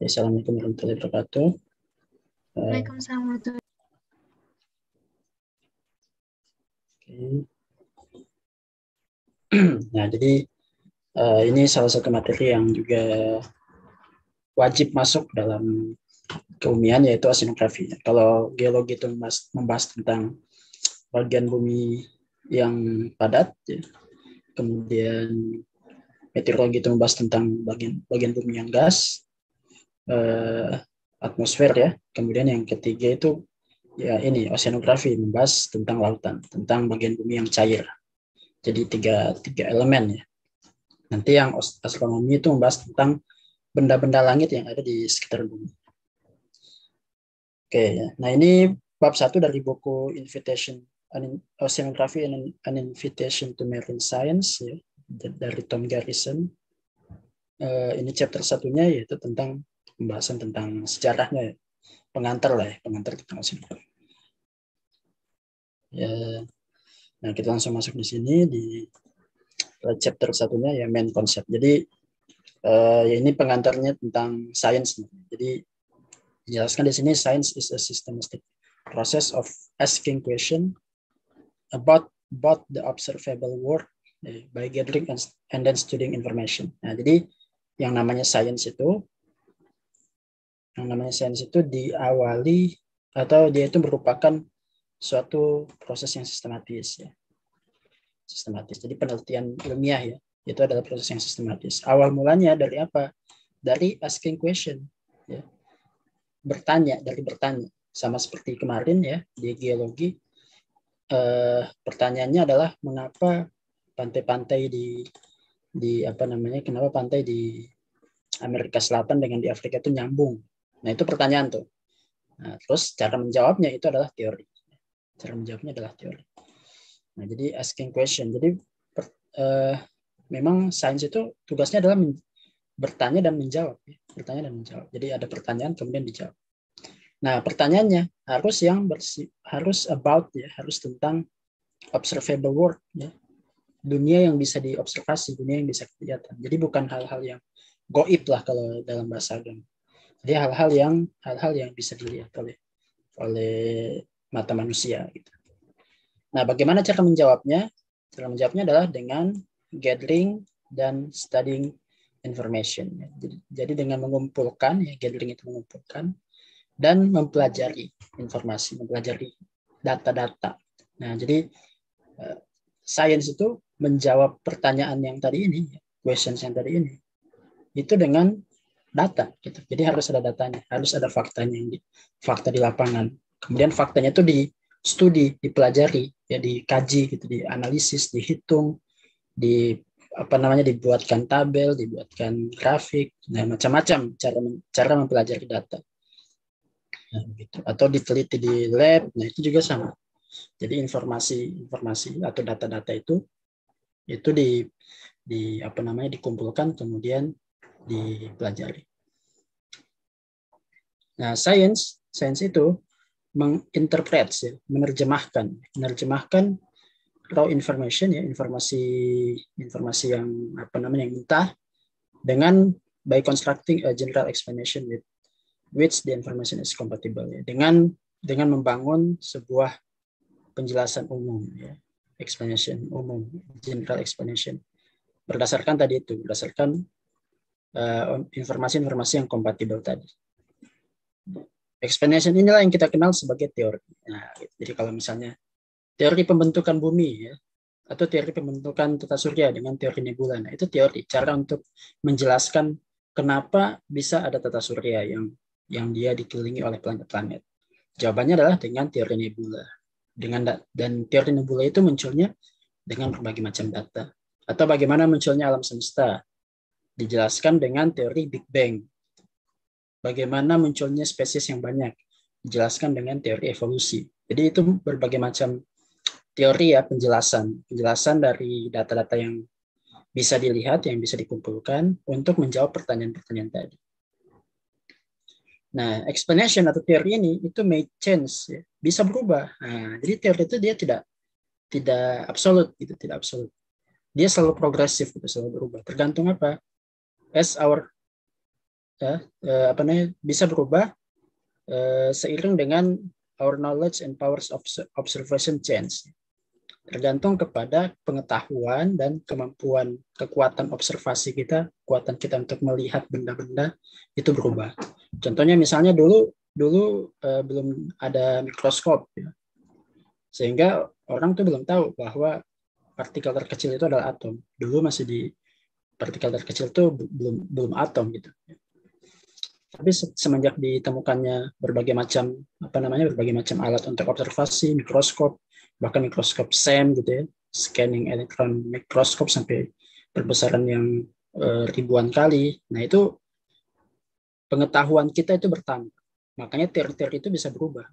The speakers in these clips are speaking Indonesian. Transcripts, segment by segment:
Assalamualaikum warahmatullahi wabarakatuh. Waalaikumsalam warahmatullahi Oke. Nah, jadi ini salah satu materi yang juga wajib masuk dalam kebumian, yaitu oceanografi. Kalau geologi itu membahas tentang bagian bumi yang padat, ya. Kemudian meteorologi itu membahas tentang bagian bumi yang gas, atmosfer, ya. Kemudian yang ketiga itu ya ini oceanografi, membahas tentang lautan, tentang bagian bumi yang cair. Jadi tiga elemen, ya. Nanti yang astronomi itu membahas tentang benda-benda langit yang ada di sekitar bumi. Oke, ya. Nah ini bab 1 dari buku Oceanography and an Invitation to Marine Science, ya, dari Tom Garrison. Ini chapter satunya yaitu tentang pembahasan tentang sejarahnya, ya. Pengantar lah, ya, pengantar tentang oceanografi. Ya, nah kita langsung masuk di sini di chapter satunya, ya, main concept. Jadi ya ini pengantarnya tentang sains. Jadi dijelaskan di sini, science is a systematic process of asking question about the observable world by gathering and then studying information. Nah, jadi yang namanya sains itu diawali atau dia itu merupakan suatu proses yang sistematis, ya. Sistematis. Jadi penelitian ilmiah, ya, itu adalah proses yang sistematis. Awal mulanya dari apa? Dari asking question, ya. Bertanya, sama seperti kemarin, ya, di geologi. Pertanyaannya adalah mengapa pantai-pantai kenapa pantai di Amerika Selatan dengan di Afrika itu nyambung. Nah, itu pertanyaan tuh. Nah, terus cara menjawabnya itu adalah teori. Nah, jadi asking question. Jadi memang sains itu tugasnya adalah bertanya dan menjawab, ya. Bertanya dan menjawab. Jadi ada pertanyaan kemudian dijawab. Nah, pertanyaannya harus about, ya, harus tentang observable world, ya. Dunia yang bisa diobservasi, dunia yang bisa kelihatan. Jadi bukan hal-hal yang goib lah kalau dalam bahasa agama. Jadi hal-hal yang bisa dilihat oleh mata manusia, gitu. Nah, bagaimana cara menjawabnya? Cara menjawabnya adalah dengan gathering dan studying information. Jadi dengan mengumpulkan, ya, gathering itu mengumpulkan, dan mempelajari informasi, mempelajari data-data. Nah, jadi sains itu menjawab pertanyaan yang tadi ini, questions yang tadi ini, itu dengan data, gitu. Jadi harus ada datanya, harus ada faktanya, fakta di lapangan. Kemudian faktanya itu studi, dipelajari, ya, dikaji, gitu, dianalisis, dihitung, dibuatkan tabel, dibuatkan grafik, nah macam-macam cara mempelajari data. Nah, gitu. Atau diteliti di lab, nah itu juga sama. Jadi informasi atau data-data itu dikumpulkan kemudian dipelajari. Nah, sains itu menginterpret, ya, menerjemahkan raw information, ya, informasi yang yang mentah, dengan by constructing a general explanation with which the information is compatible, ya. Dengan membangun sebuah penjelasan umum, ya, explanation umum, general explanation, berdasarkan informasi yang kompatibel tadi. Explanation inilah yang kita kenal sebagai teori. Nah, jadi kalau misalnya teori pembentukan bumi, ya, atau teori pembentukan tata surya dengan teori nebula, nah itu teori, cara untuk menjelaskan kenapa bisa ada tata surya yang dia dikelilingi oleh planet-planet. Jawabannya adalah dengan teori nebula. Dan teori nebula itu munculnya dengan berbagai macam data. Atau bagaimana munculnya alam semesta, dijelaskan dengan teori Big Bang. Bagaimana munculnya spesies yang banyak, dijelaskan dengan teori evolusi. Jadi itu berbagai macam teori, ya, penjelasan dari data-data yang bisa dilihat, yang bisa dikumpulkan untuk menjawab pertanyaan-pertanyaan tadi. Nah, explanation atau teori ini itu may change, ya, bisa berubah. Nah, jadi teori itu dia tidak absolut, gitu, tidak absolut. Dia selalu progresif, gitu, selalu berubah. Tergantung apa? As our bisa berubah seiring dengan our knowledge and powers of observation change. Tergantung kepada pengetahuan dan kekuatan observasi kita, kekuatan kita untuk melihat benda-benda itu berubah. Contohnya misalnya dulu belum ada mikroskop, ya. Sehingga orang tuh belum tahu bahwa partikel terkecil itu adalah atom. Dulu masih di partikel terkecil itu belum atom gitu. Tapi semenjak ditemukannya berbagai macam alat untuk observasi, mikroskop, bahkan mikroskop SEM gitu ya, scanning electron mikroskop sampai perbesaran yang ribuan kali. Nah, itu pengetahuan kita itu bertambah. Makanya teori-teori itu bisa berubah.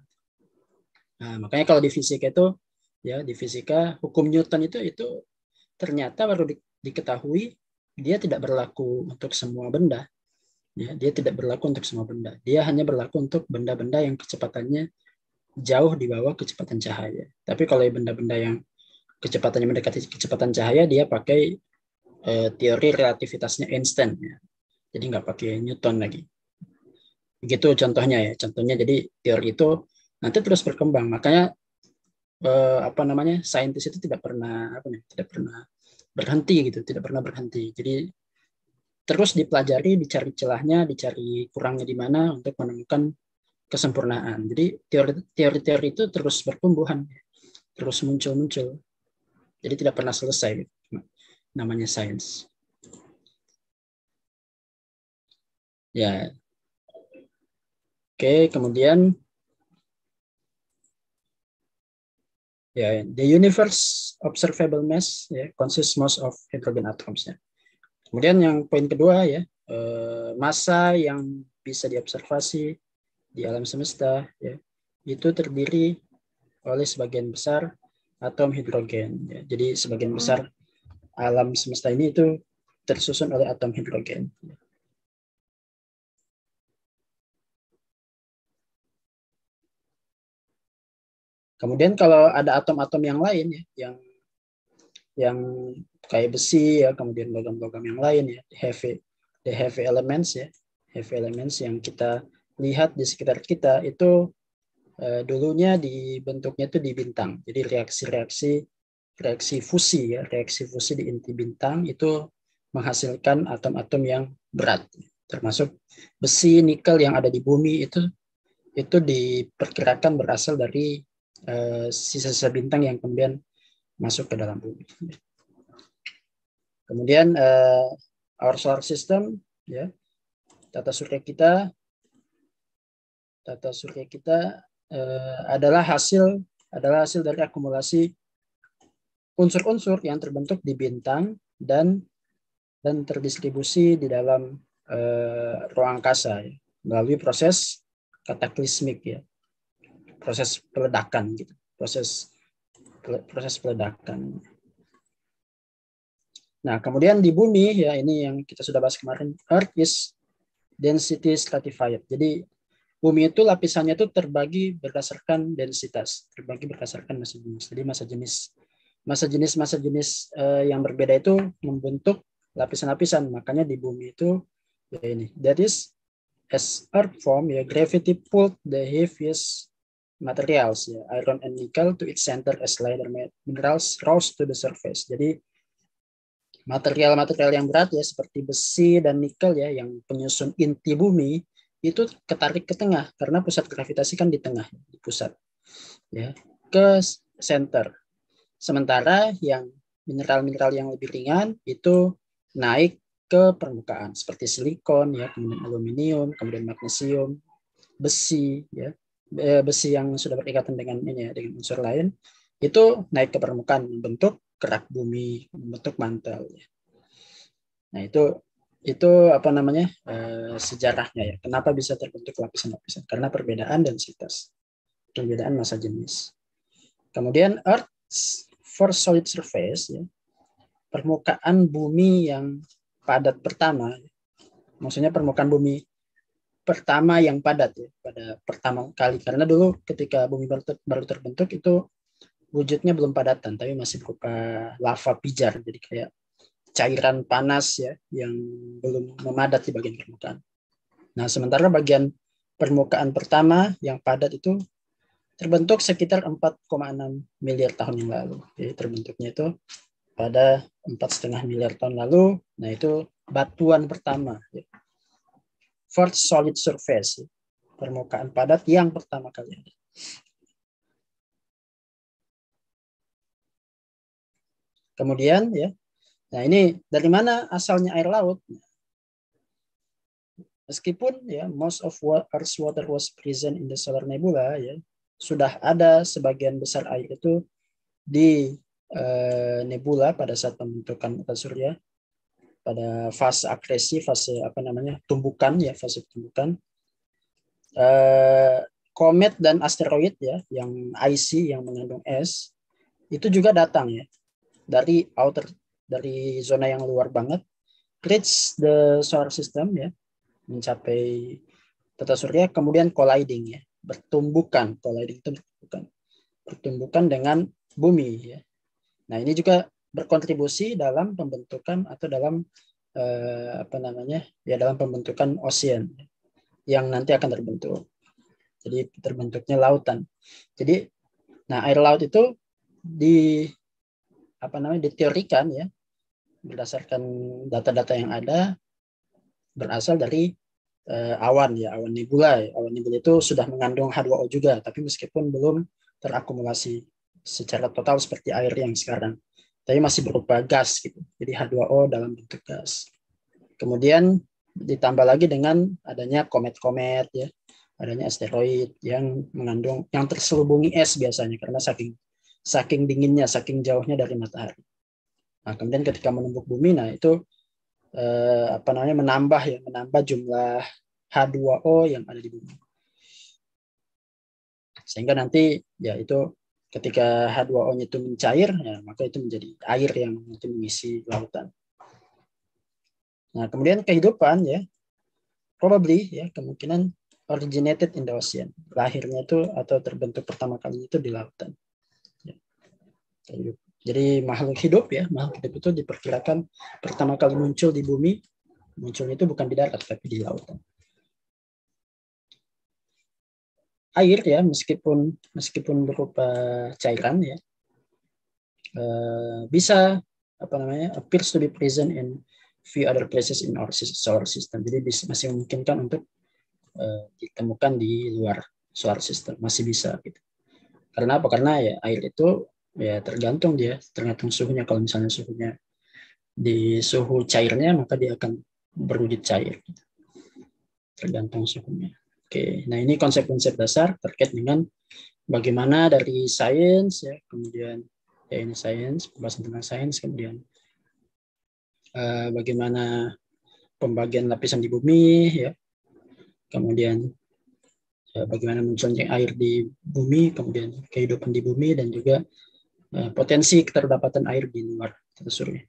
Nah, makanya kalau di fisika itu ya, di fisika hukum Newton itu ternyata baru diketahui dia tidak berlaku untuk semua benda. Ya, dia tidak berlaku untuk semua benda. Dia hanya berlaku untuk benda-benda yang kecepatannya jauh di bawah kecepatan cahaya. Tapi kalau benda-benda yang kecepatannya mendekati kecepatan cahaya, dia pakai teori relativitasnya Einstein. Ya. Jadi nggak pakai Newton lagi. Begitu contohnya ya. Contohnya jadi teori itu nanti terus berkembang. Makanya saintis itu tidak pernah berhenti gitu, tidak pernah berhenti. Jadi terus dipelajari, dicari celahnya, dicari kurangnya di mana untuk menemukan kesempurnaan. Jadi teori-teori itu terus bertumbuhan, terus muncul-muncul. Jadi tidak pernah selesai. Namanya sains. Ya. Oke, kemudian ya, the universe observable mass ya, consists most of hydrogen atoms ya. Kemudian yang poin kedua ya, massa yang bisa diobservasi di alam semesta ya, itu terdiri oleh sebagian besar atom hidrogen ya. Jadi sebagian besar alam semesta ini itu tersusun oleh atom hidrogen. Kemudian kalau ada atom-atom yang lain ya, yang kayak besi ya, kemudian logam-logam yang lain ya, the heavy elements ya, heavy elements yang kita lihat di sekitar kita itu dulunya dibentuknya itu di bintang. Jadi reaksi fusi ya, reaksi fusi di inti bintang itu menghasilkan atom-atom yang berat, termasuk besi, nikel yang ada di bumi itu diperkirakan berasal dari sisa-sisa bintang yang kemudian masuk ke dalam bumi. Kemudian our solar system ya, tata surya kita adalah hasil dari akumulasi unsur-unsur yang terbentuk di bintang dan terdistribusi di dalam ruang angkasa ya, melalui proses kataklismik ya, proses peledakan gitu, proses peledakan. Nah, kemudian di bumi ya, ini yang kita sudah bahas kemarin, Earth is density stratified. Jadi bumi itu lapisannya itu terbagi berdasarkan densitas, terbagi berdasarkan massa jenis. Jadi massa jenis yang berbeda itu membentuk lapisan-lapisan. Makanya di bumi itu ya ini, that is as Earth form ya, gravity pulled the heaviest materials ya, iron and nickel to its center as lighter minerals rose to the surface. Jadi material-material yang berat ya seperti besi dan nikel ya, yang penyusun inti bumi itu ketarik ke tengah karena pusat gravitasi kan di tengah, di pusat ya, ke center. Sementara yang mineral-mineral yang lebih ringan itu naik ke permukaan seperti silikon ya, kemudian aluminium, kemudian magnesium, besi ya, besi yang sudah berikatan dengan ini ya, dengan unsur lain itu naik ke permukaan membentuk kerak bumi, membentuk mantel ya. Nah, itu sejarahnya ya, kenapa bisa terbentuk lapisan-lapisan, karena perbedaan densitas, perbedaan massa jenis. Kemudian Earth's first solid surface ya, permukaan bumi yang padat pertama, maksudnya permukaan bumi pertama yang padat ya, pada pertama kali, karena dulu ketika bumi baru terbentuk itu wujudnya belum padatan, tapi masih berupa lava pijar, jadi kayak cairan panas ya, yang belum memadat di bagian permukaan. Nah, sementara bagian permukaan pertama yang padat itu terbentuk sekitar 4,6 miliar tahun yang lalu. Jadi terbentuknya itu pada 4,5 miliar tahun lalu. Nah, itu batuan pertama. First solid surface. Permukaan padat yang pertama kali ada. Kemudian ya, nah ini dari mana asalnya air laut? Meskipun ya most of Earth's water was present in the solar nebula, ya sudah ada sebagian besar air itu di nebula pada saat pembentukan tata surya, pada fase akresi, fase apa namanya tumbukan ya, fase tumbukan. Komet dan asteroid ya, yang icy yang mengandung es itu juga datang ya dari zona yang luar banget, reach the solar system ya, mencapai tata surya, kemudian colliding ya, colliding itu bertumbukan dengan bumi ya. Nah, ini juga berkontribusi dalam pembentukan atau dalam dalam pembentukan ocean yang nanti akan terbentuk. Jadi terbentuknya lautan. Jadi air laut itu diteorikan ya berdasarkan data-data yang ada berasal dari awan nebula. Awan nebula itu sudah mengandung H2O juga, tapi meskipun belum terakumulasi secara total seperti air yang sekarang, tapi masih berupa gas gitu. Jadi H2O dalam bentuk gas. Kemudian ditambah lagi dengan adanya komet-komet ya, adanya asteroid yang terselubungi es biasanya karena saking dinginnya, saking jauhnya dari matahari. Nah, kemudian ketika menumbuk bumi, nah itu menambah jumlah H2O yang ada di bumi. Sehingga nanti ya itu ketika H2O-nya itu mencair, ya, maka itu menjadi air yang nanti mengisi lautan. Nah, kemudian kehidupan ya probably ya kemungkinan originated in the ocean. Lahirnya itu atau terbentuk pertama kali itu di lautan. Ya. Jadi makhluk hidup itu diperkirakan pertama kali muncul di bumi, munculnya itu bukan di darat tapi di lautan. Air ya meskipun berupa cairan ya bisa appears to be present in few other places in our solar system. Jadi masih memungkinkan untuk ditemukan di luar solar system, masih bisa gitu. Karena apa? Karena ya air itu ya tergantung suhunya. Kalau misalnya suhunya di suhu cairnya, maka dia akan berwujud cair. Tergantung suhunya. Oke, nah ini konsep-konsep dasar terkait dengan bagaimana dari sains ya, kemudian ya ini sains, pembahasan tentang sains, kemudian bagaimana pembagian lapisan di bumi ya, kemudian bagaimana munculnya air di bumi, kemudian kehidupan di bumi, dan juga potensi keterdapatan air di luar tata surya.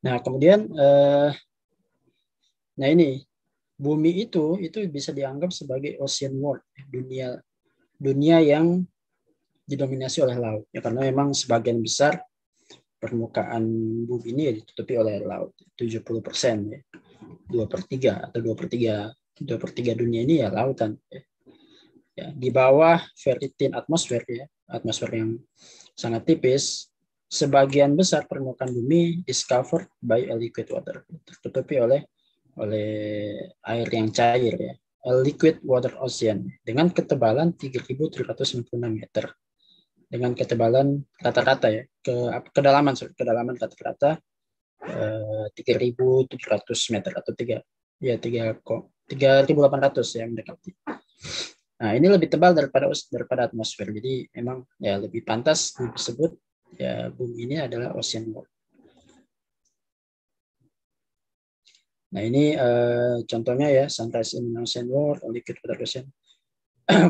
Nah, kemudian ini bumi itu bisa dianggap sebagai ocean world, dunia yang didominasi oleh laut ya, karena memang sebagian besar permukaan bumi ini ditutupi oleh laut, 70% ya, 2/3 atau 2/3 dunia ini ya lautan ya. Di bawah very thin atmosfer ya, atmosfer yang sangat tipis, sebagian besar permukaan bumi is covered by a liquid water, tertutupi oleh air yang cair ya, a liquid water ocean dengan ketebalan 3.396 meter, dengan ketebalan rata-rata ya, kedalaman rata-rata 3.700 meter atau 3.800 ya mendekati. Nah, ini lebih tebal daripada atmosfer. Jadi memang ya lebih pantas disebut ya bumi ini adalah ocean world. Nah, ini contohnya ya, sunrise in ocean world, liquid water ocean,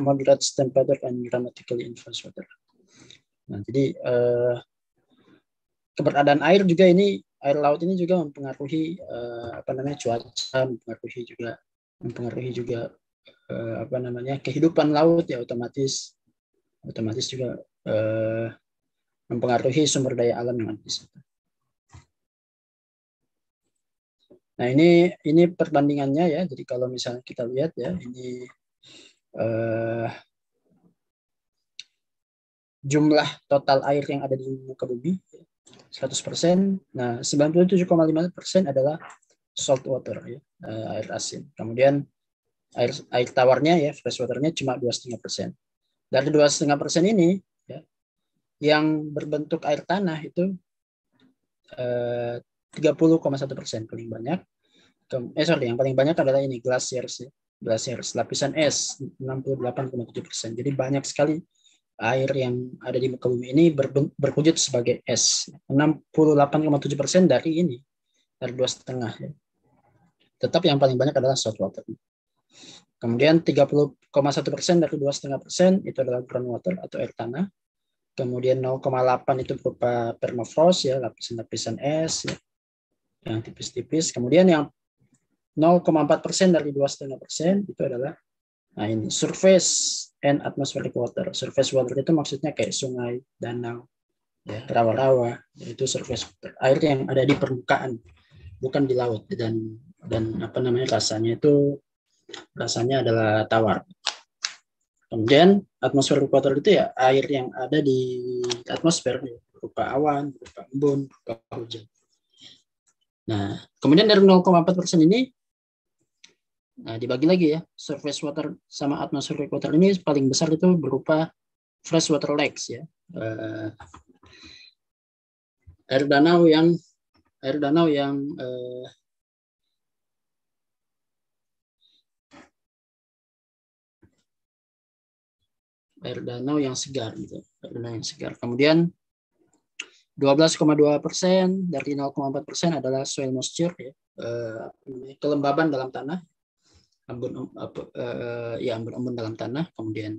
moderate temperature and dramatically influence water. Nah, jadi keberadaan air juga ini, air laut ini juga mempengaruhi cuaca, mempengaruhi juga kehidupan laut ya, otomatis juga mempengaruhi sumber daya alam yang ada di situ. Nah, ini perbandingannya ya. Jadi kalau misalnya kita lihat ya, ini jumlah total air yang ada di muka bumi 100%. Nah, 97,5% adalah salt water ya, air asin. Kemudian air tawarnya ya, fresh waternya cuma 2,5%. Dari 2,5% ini ya, yang berbentuk air tanah itu 30,1% paling banyak. Yang paling banyak adalah ini glaciers ya. Glaciers, lapisan es 68,7%. Jadi banyak sekali air yang ada di muka bumi ini berwujud sebagai es. 68,7% dari ini, dari 2,5 ya. Tetap yang paling banyak adalah salt water. Kemudian 30,1% dari 2,5% itu adalah groundwater atau air tanah. Kemudian 0,8 itu berupa permafrost ya, lapisan-lapisan es ya, yang tipis-tipis. Kemudian yang 0,4% dari 2,5% itu adalah ini surface and atmospheric water. Surface water itu maksudnya kayak sungai, danau, ya, rawa-rawa. Itu surface water, air yang ada di permukaan, bukan di laut. Dan apa namanya, rasanya adalah tawar. Kemudian atmospheric water itu ya air yang ada di atmosfer berupa awan, berupa embun, berupa hujan. Nah, kemudian dari 0,4% ini dibagi lagi ya, surface water sama atmospheric water ini paling besar itu berupa freshwater lakes ya, air danau yang air danau yang segar gitu, air danau yang segar. Kemudian 12,2% dari 0,4% adalah soil moisture ya, kelembaban dalam tanah, embun dalam tanah. Kemudian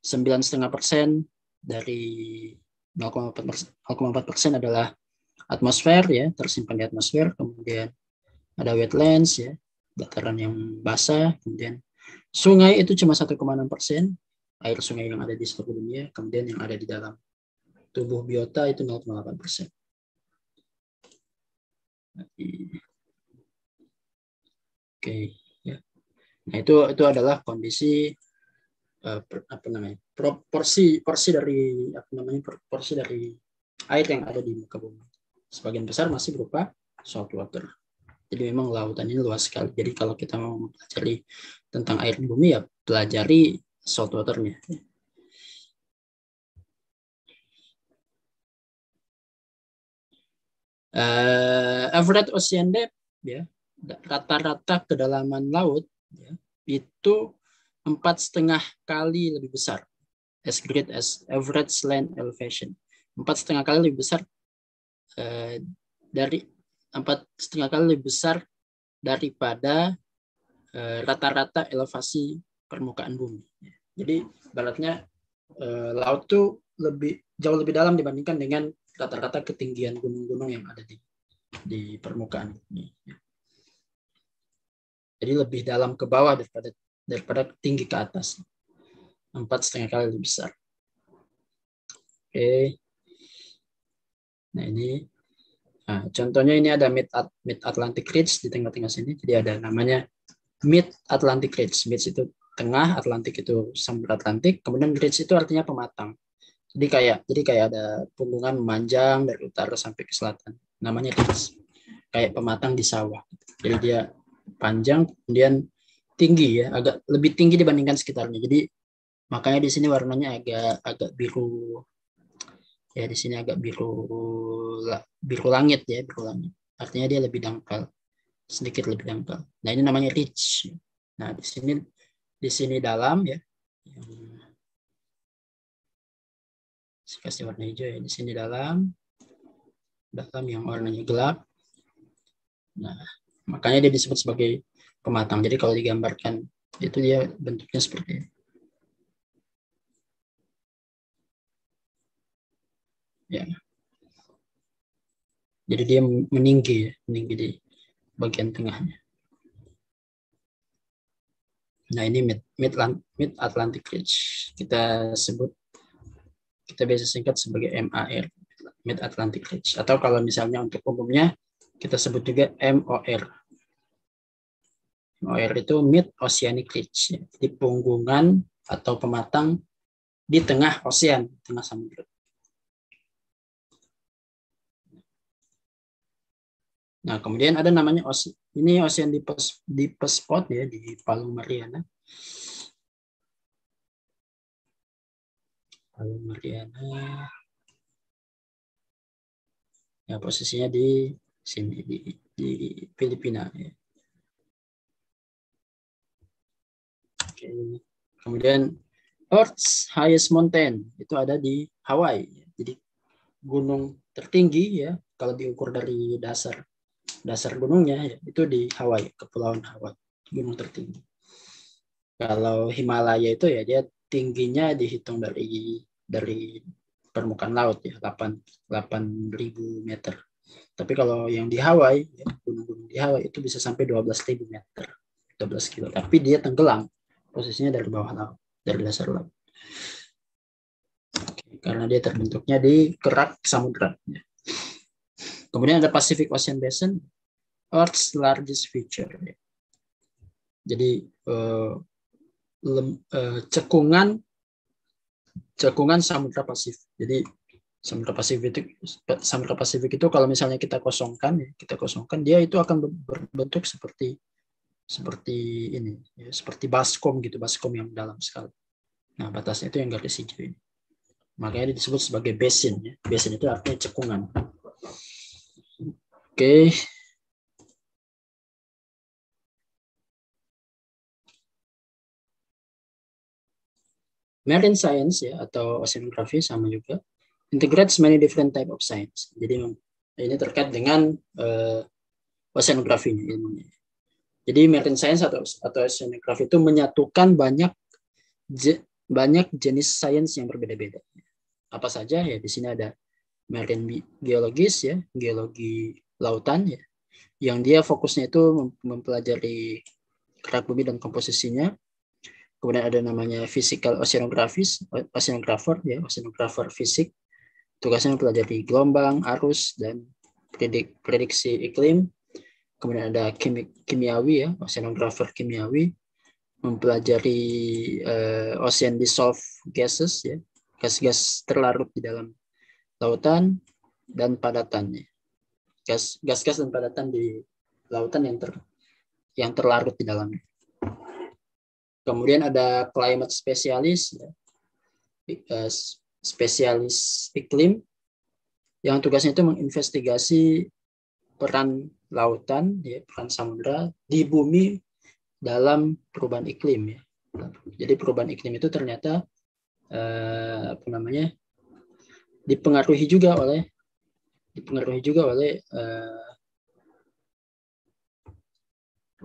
9,5% dari 0,4% adalah atmosfer ya, tersimpan di atmosfer. Kemudian ada wetlands ya, dataran yang basah. Kemudian sungai itu cuma 1,6%, air sungai yang ada di seluruh dunia. Kemudian yang ada di dalam tubuh biota itu 0,8%. Oke ya. Nah, itu adalah kondisi proporsi dari air yang ada di muka bumi. Sebagian besar masih berupa salt water. Jadi memang lautan ini luas sekali. Jadi kalau kita mau mempelajari tentang air di bumi ya pelajari salt waternya. Average ocean depth ya, rata-rata kedalaman laut ya, itu 4,5 kali lebih besar as great as average land elevation. 4,5 kali lebih besar dari 4,5 kali lebih besar daripada rata-rata elevasi permukaan bumi. Jadi baratnya laut tuh jauh lebih dalam dibandingkan dengan rata-rata ketinggian gunung-gunung yang ada di permukaan bumi. Jadi lebih dalam ke bawah daripada tinggi ke atas. 4,5 kali lebih besar. Oke. Nah ini, contohnya ini ada Mid Atlantic Ridge di tengah-tengah sini. Jadi ada namanya Mid Atlantic Ridge. Mid itu tengah, Atlantik itu samudra Atlantik. Kemudian ridge itu artinya pematang. Jadi kayak ada punggungan memanjang dari utara sampai ke selatan. Namanya ridge. Kayak pematang di sawah. Jadi dia panjang, kemudian tinggi ya, agak lebih tinggi dibandingkan sekitarnya. Jadi makanya di sini warnanya agak biru. Ya di sini agak biru langit ya, biru langit. Artinya dia lebih dangkal, sedikit lebih dangkal. Nah ini namanya ridge. Nah di sini dalam ya. Saya kasih warna hijau ya, di sini dalam yang warnanya gelap. Nah, makanya dia disebut sebagai pematang. Jadi kalau digambarkan itu dia bentuknya seperti ini. Ya. Jadi dia meninggi di bagian tengahnya. Nah, ini Mid Atlantic Ridge. Kita sebut kita biasa singkat sebagai MAR, Mid Atlantic Ridge. Atau kalau misalnya untuk umumnya kita sebut juga MOR. MOR itu Mid Oceanic Ridge, di punggungan atau pematang di tengah ocean, tengah samudra. Nah, kemudian ada namanya ini Ocean Deep Spot ya di Palu Mariana. Palu Mariana. Ya, posisinya di sini di Filipina ya. Oke. Kemudian Earth's highest mountain itu ada di Hawaii. Jadi gunung tertinggi ya kalau diukur dari dasar gunungnya ya, itu di Hawaii, Kepulauan Hawaii, gunung tertinggi. Kalau Himalaya itu ya dia tingginya dihitung dari permukaan laut ya 8.000 meter. Tapi kalau yang di Hawaii ya, gunung-gunung di Hawaii itu bisa sampai 12.000 meter, 12 kilo. Tapi dia tenggelam, posisinya dari bawah laut, dari dasar laut. Oke, karena dia terbentuknya di kerak samudra. Ya. Kemudian ada Pacific Ocean Basin, Earth's largest feature. Jadi cekungan Samudra Pasifik. Jadi Samudra Pasifik itu kalau misalnya kita kosongkan, dia itu akan berbentuk seperti ini, ya, seperti baskom gitu, baskom yang dalam sekali. Nah, batasnya itu yang garis hijau ini. Makanya disebut sebagai basin. Ya. Basin itu artinya cekungan. Oke. Marine science ya atau oceanography sama juga integrates many different type of science. Jadi ini terkait dengan oceanography ilmunya. Jadi marine science atau oceanography itu menyatukan banyak jenis sains yang berbeda-beda. Apa saja ya, di sini ada marine geologis ya, geologi lautan ya, yang dia fokusnya itu mempelajari kerak bumi dan komposisinya. Kemudian ada namanya physical oceanographer ya, oceanographer fisik. Tugasnya mempelajari gelombang, arus, dan prediksi iklim. Kemudian ada kimiawi ya, oceanographer kimiawi, mempelajari ocean dissolved gases ya, gas-gas terlarut di dalam lautan dan padatannya. Gas-gas dan padatan di lautan yang terlarut di dalamnya. Kemudian ada climate specialist, ya. Spesialis iklim, yang tugasnya itu menginvestigasi peran lautan, ya, peran samudra di bumi dalam perubahan iklim. Ya. Jadi perubahan iklim itu ternyata dipengaruhi juga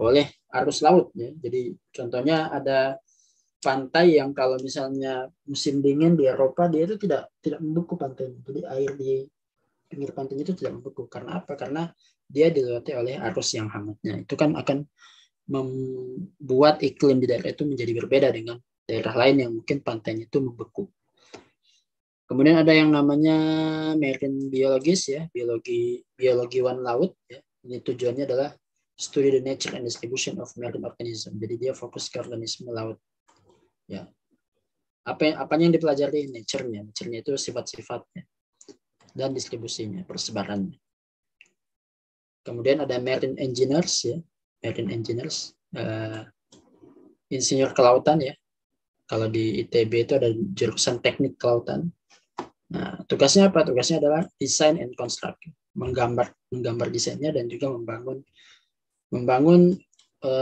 oleh arus laut ya. Jadi contohnya ada pantai yang kalau misalnya musim dingin di Eropa dia itu tidak membeku pantainya. Jadi air di pinggir pantainya itu tidak membeku. Karena apa? Karena dia dilewati oleh arus yang hangatnya. Itu kan akan membuat iklim di daerah itu menjadi berbeda dengan daerah lain yang mungkin pantainya itu membeku. Kemudian ada yang namanya marine biologis ya, biologiwan laut ya. Ini tujuannya adalah study the nature and distribution of marine organism. Jadi dia fokus ke organisme laut. Ya. Apanya yang dipelajari? Nature-nya. Nature-nya itu sifat-sifatnya dan distribusinya, persebarannya. Kemudian ada marine engineers ya. Marine engineers, insinyur kelautan ya. Kalau di ITB itu ada jurusan teknik kelautan. Nah, tugasnya apa? Tugasnya adalah design and construct, menggambar desainnya dan juga membangun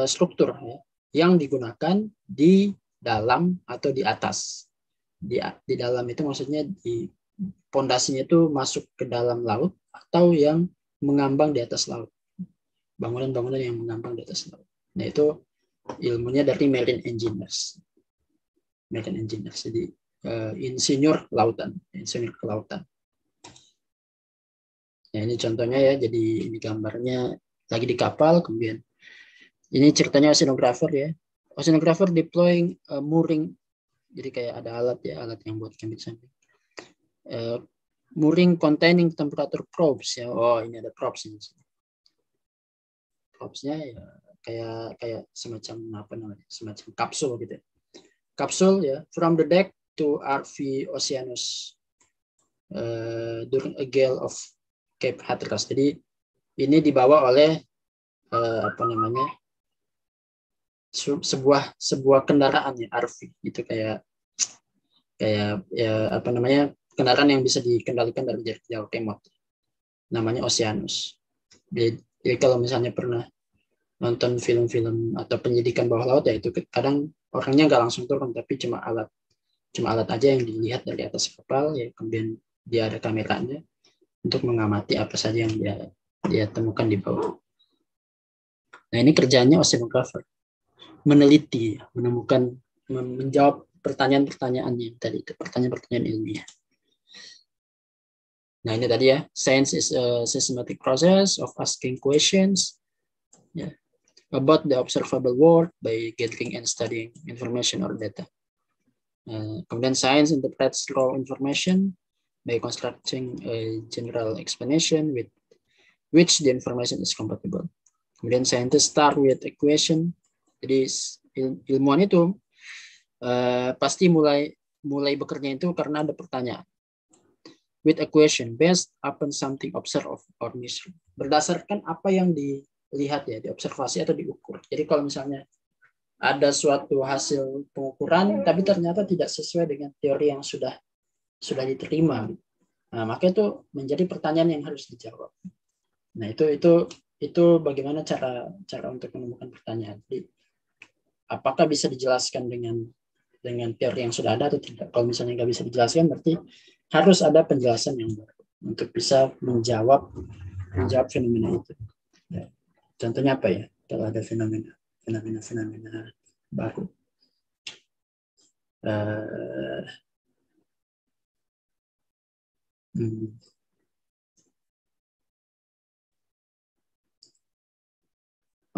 struktur ya, yang digunakan di dalam atau di atas. Di dalam itu maksudnya di pondasinya itu masuk ke dalam laut atau yang mengambang di atas laut. Bangunan-bangunan yang mengambang di atas laut. Nah, itu ilmunya dari marine engineers. Marine engineers. Jadi insinyur kelautan. Nah, ini contohnya ya. Jadi ini gambarnya lagi di kapal, kemudian ini ceritanya oceanographer ya. Oceanographer deploying mooring. Jadi kayak ada alat yang buat camping. mooring containing temperature probes ya. Oh, ini ada probes ini. Probes-nya ya kayak semacam apa namanya? Semacam kapsul gitu. Kapsul ya, from the deck to RV Oceanus during a gale of Cape Hatteras. Jadi ini dibawa oleh apa namanya? sebuah kendaraan ya, RV itu kayak ya apa namanya? Kendaraan yang bisa dikendalikan dari jarak jauh, remote. Namanya Oceanus. Jadi kalau misalnya pernah nonton film-film atau penyidikan bawah laut ya, itu kadang orangnya nggak langsung turun, tapi cuma alat aja yang dilihat dari atas kapal ya, kemudian dia ada kameranya untuk mengamati apa saja yang dia temukan di bawah. Nah, ini kerjanya oceanographer, meneliti, menemukan, menjawab pertanyaan-pertanyaannya tadi, pertanyaan-pertanyaan ilmiah. Nah, ini tadi ya, science is a systematic process of asking questions about the observable world by gathering and studying information or data. Kemudian science interprets raw information by constructing a general explanation with which the information is compatible. Kemudian scientists start with equation. Jadi ilmuwan itu pasti mulai bekerja itu karena ada pertanyaan. With equation based upon something observed or measured. Berdasarkan apa yang dilihat ya, diobservasi atau diukur. Jadi kalau misalnya ada suatu hasil pengukuran tapi ternyata tidak sesuai dengan teori yang sudah diterima, nah, maka itu menjadi pertanyaan yang harus dijawab. Nah, itu bagaimana cara untuk menemukan pertanyaan. Jadi, apakah bisa dijelaskan dengan teori yang sudah ada atau tidak? Kalau misalnya nggak bisa dijelaskan, berarti harus ada penjelasan yang baru untuk bisa menjawab fenomena itu. Ya. Contohnya apa ya? Kalau ada fenomena baru.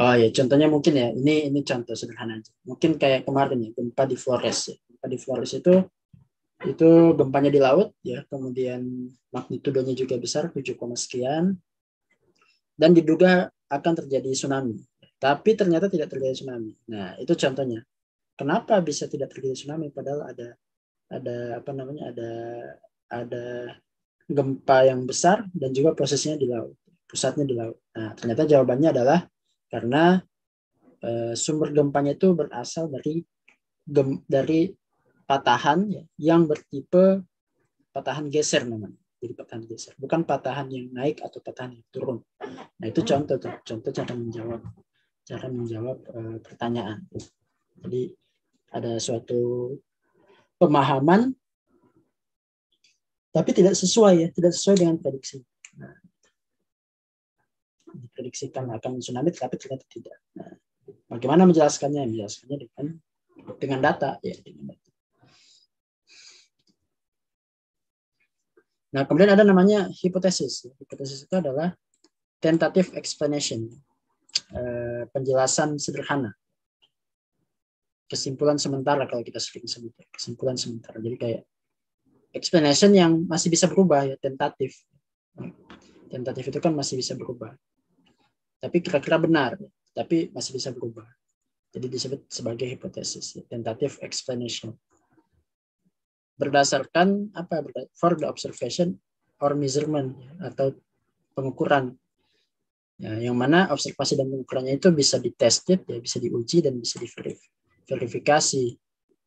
Oh ya, contohnya mungkin ya, ini contoh sederhana aja. Mungkin kayak kemarin ya, gempa di Flores ya. Gempa di Flores itu gempanya di laut ya, kemudian magnitudonya juga besar, 7, sekian, dan diduga akan terjadi tsunami. Tapi ternyata tidak terjadi tsunami. Nah, itu contohnya. Kenapa bisa tidak terjadi tsunami padahal ada apa namanya? Ada gempa yang besar dan juga posisinya di laut, pusatnya di laut. Nah, ternyata jawabannya adalah karena sumber gempanya itu berasal dari patahan ya, yang bertipe patahan geser namanya. Jadi patahan geser, bukan patahan yang naik atau patahan yang turun. Nah, itu contoh cara menjawab pertanyaan. Jadi ada suatu pemahaman tapi tidak sesuai dengan prediksi. Nah, diprediksikan akan tsunami tapi ternyata tidak. Nah, bagaimana menjelaskannya? Menjelaskannya dengan data ya, dengan data. Nah, kemudian ada namanya hipotesis. Hipotesis itu adalah tentative explanation, penjelasan sederhana, kesimpulan sementara kalau kita sering sebut, kesimpulan sementara. Jadi kayak explanation yang masih bisa berubah ya, tentatif. Tentatif itu kan masih bisa berubah. Tapi kira-kira benar, tapi masih bisa berubah. Jadi disebut sebagai hipotesis, tentative explanation. Berdasarkan apa? For the observation or measurement atau pengukuran. Ya, yang mana observasi dan pengukurannya itu bisa ditested, ya, bisa diuji dan bisa diverifikasi.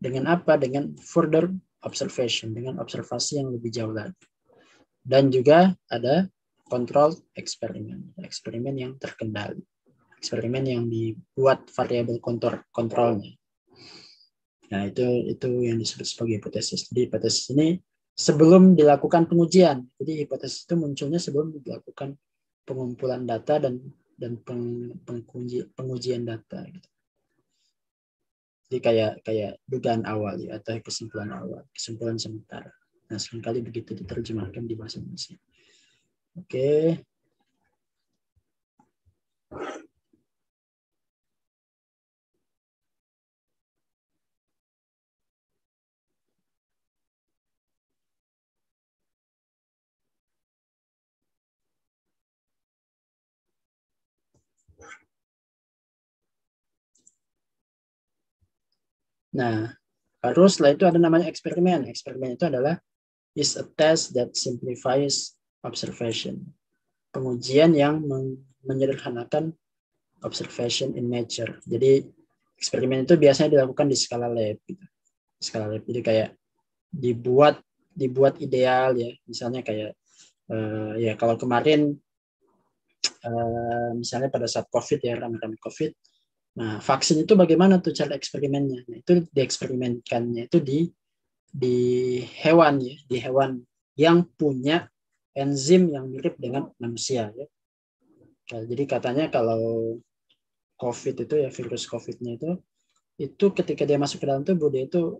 Dengan apa? Dengan further observation, dengan observasi yang lebih jauh lagi. Dan juga ada control eksperimen, eksperimen yang terkendali, eksperimen yang dibuat variabel kontrolnya. Nah, itu yang disebut sebagai hipotesis. Jadi hipotesis ini sebelum dilakukan pengujian. Jadi hipotesis itu munculnya sebelum dilakukan pengumpulan data dan pengujian data. Gitu. Jadi kayak dugaan awal ya, atau kesimpulan awal, kesimpulan sementara. Nah, seringkali begitu diterjemahkan di bahasa Indonesia. Oke. Nah, baru setelah itu ada namanya eksperimen. Eksperimen itu adalah is a test that simplifies observation. Pengujian yang menyederhanakan observation in nature. Jadi eksperimen itu biasanya dilakukan di skala lab gitu. Skala lab. Jadi kayak dibuat ideal ya. Misalnya kayak ya kalau kemarin misalnya pada saat COVID ya, rame-rame COVID. Nah, vaksin itu bagaimana tuh cara eksperimennya? Nah, itu dieksperimenkannya itu di hewan ya, di hewan yang punya enzim yang mirip dengan manusia ya. Jadi katanya kalau COVID itu ya, virus COVID-nya itu ketika dia masuk ke dalam tubuh dia itu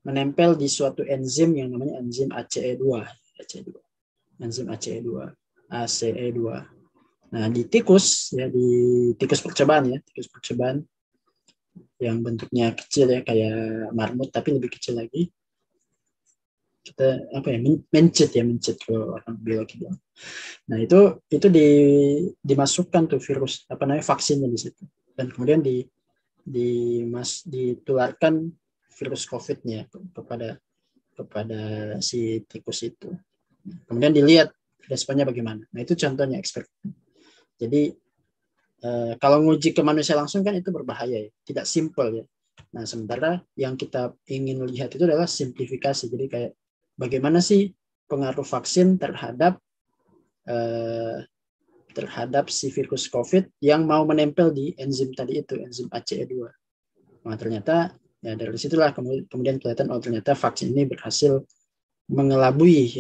menempel di suatu enzim yang namanya enzim ACE2. Enzim ACE2. Nah, di tikus ya, di tikus percobaan ya, tikus percobaan yang bentuknya kecil ya kayak marmut tapi lebih kecil lagi. Kita mencit kalau orang biologi bilang. Nah, itu dimasukkan tuh virus vaksinnya di situ. Dan kemudian ditularkan virus COVID-nya kepada si tikus itu. Kemudian dilihat responnya bagaimana. Nah, itu contohnya eksperimen. Jadi kalau nguji ke manusia langsung kan itu berbahaya ya, tidak simple ya. Nah, sementara yang kita ingin lihat itu adalah simplifikasi. Jadi kayak bagaimana sih pengaruh vaksin terhadap si virus COVID yang mau menempel di enzim tadi itu, enzim ACE2. Nah, ternyata ya dari situlah kemudian kelihatan ternyata vaksin ini berhasil mengelabui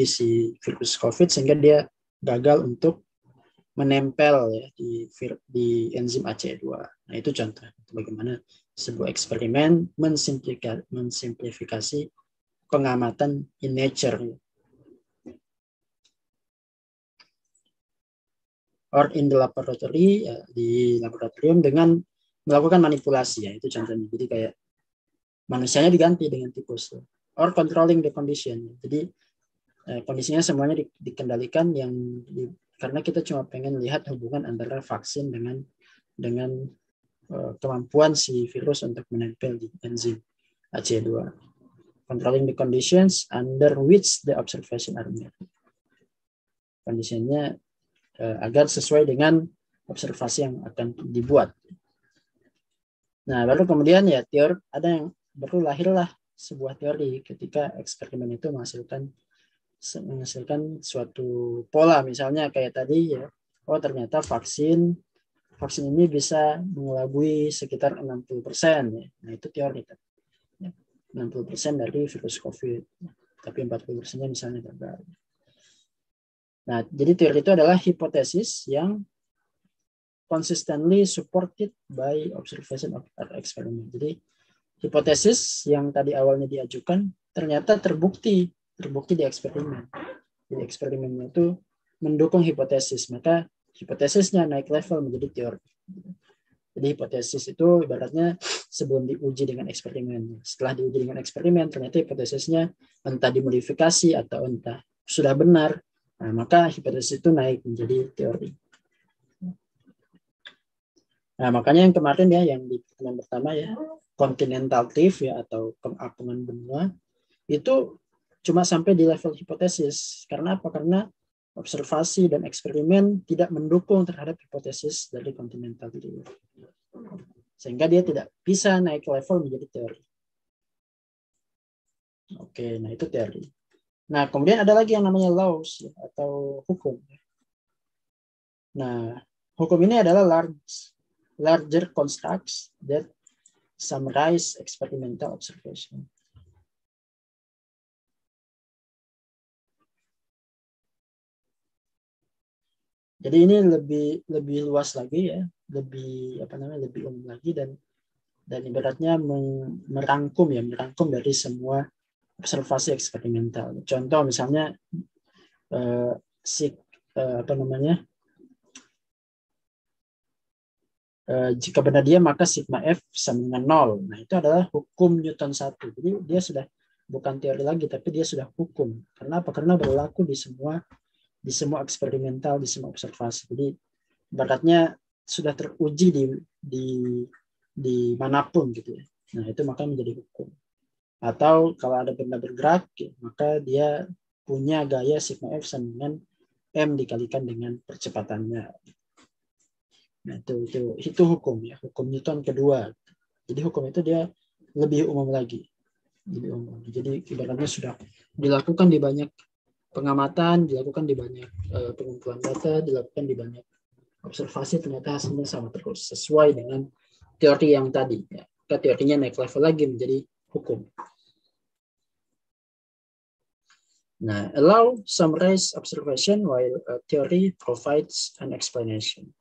si virus COVID sehingga dia gagal untuk menempel ya di enzim ACE2. Nah, itu contoh bagaimana sebuah eksperimen mensimplifikasi pengamatan in nature or in the laboratory ya, di laboratorium dengan melakukan manipulasi ya, itu contohnya. Jadi kayak manusianya diganti dengan tikus or controlling the condition. Jadi kondisinya semuanya dikendalikan karena kita cuma pengen lihat hubungan antara vaksin dengan kemampuan si virus untuk menempel di enzim ACE2. Controlling the conditions under which the observation are made. Kondisinya agar sesuai dengan observasi yang akan dibuat. Nah, baru kemudian ya baru lahirlah sebuah teori ketika eksperimen itu menghasilkan suatu pola, misalnya kayak tadi ya, ternyata vaksin ini bisa mengelabui sekitar 60% ya. Nah, itu teori ya. 60% dari virus COVID, tapi 40%-nya misalnya gagal. Nah, jadi teori itu adalah hipotesis yang consistently supported by observation of experiment. Jadi hipotesis yang tadi awalnya diajukan ternyata terbukti di eksperimen. Jadi eksperimennya itu mendukung hipotesis, maka hipotesisnya naik level menjadi teori. Jadi hipotesis itu ibaratnya sebelum diuji dengan eksperimen. Setelah diuji dengan eksperimen, ternyata hipotesisnya entah dimodifikasi atau entah sudah benar, nah, maka hipotesis itu naik menjadi teori. Nah, makanya yang kemarin ya, yang di pertemuan pertama ya, continental drift ya atau pengapungan benua, itu cuma sampai di level hipotesis. Karena apa? Karena observasi dan eksperimen tidak mendukung terhadap hipotesis dari continental drift. Sehingga dia tidak bisa naik level menjadi teori. Oke, nah itu teori. Nah, kemudian ada lagi yang namanya laws ya, atau hukum. Nah, hukum ini adalah larger constructs that summarize experimental observation. Jadi ini lebih luas lagi ya, lebih umum lagi dan ibaratnya merangkum dari semua observasi eksperimental. Contoh misalnya jika benar dia maka sigma F sama dengan 0. Nah, itu adalah hukum Newton 1. Jadi dia sudah bukan teori lagi tapi dia sudah hukum. Karena apa? Karena berlaku di semua eksperimental, di semua observasi. Jadi ibaratnya sudah teruji di dimanapun gitu ya. Nah itu maka menjadi hukum. Atau kalau ada benda bergerak, ya, maka dia punya gaya sigma f sama dengan m dikalikan dengan percepatannya. Nah itu hukum ya, hukum Newton kedua. Jadi hukum itu dia lebih umum lagi. Jadi ibaratnya sudah dilakukan di banyak pengamatan, dilakukan di banyak pengumpulan data, dilakukan di banyak observasi, ternyata hasilnya sama terus sesuai dengan teori yang tadi. Ya. Teorinya naik level lagi menjadi hukum. Nah, allow summarize observation while a theory provides an explanation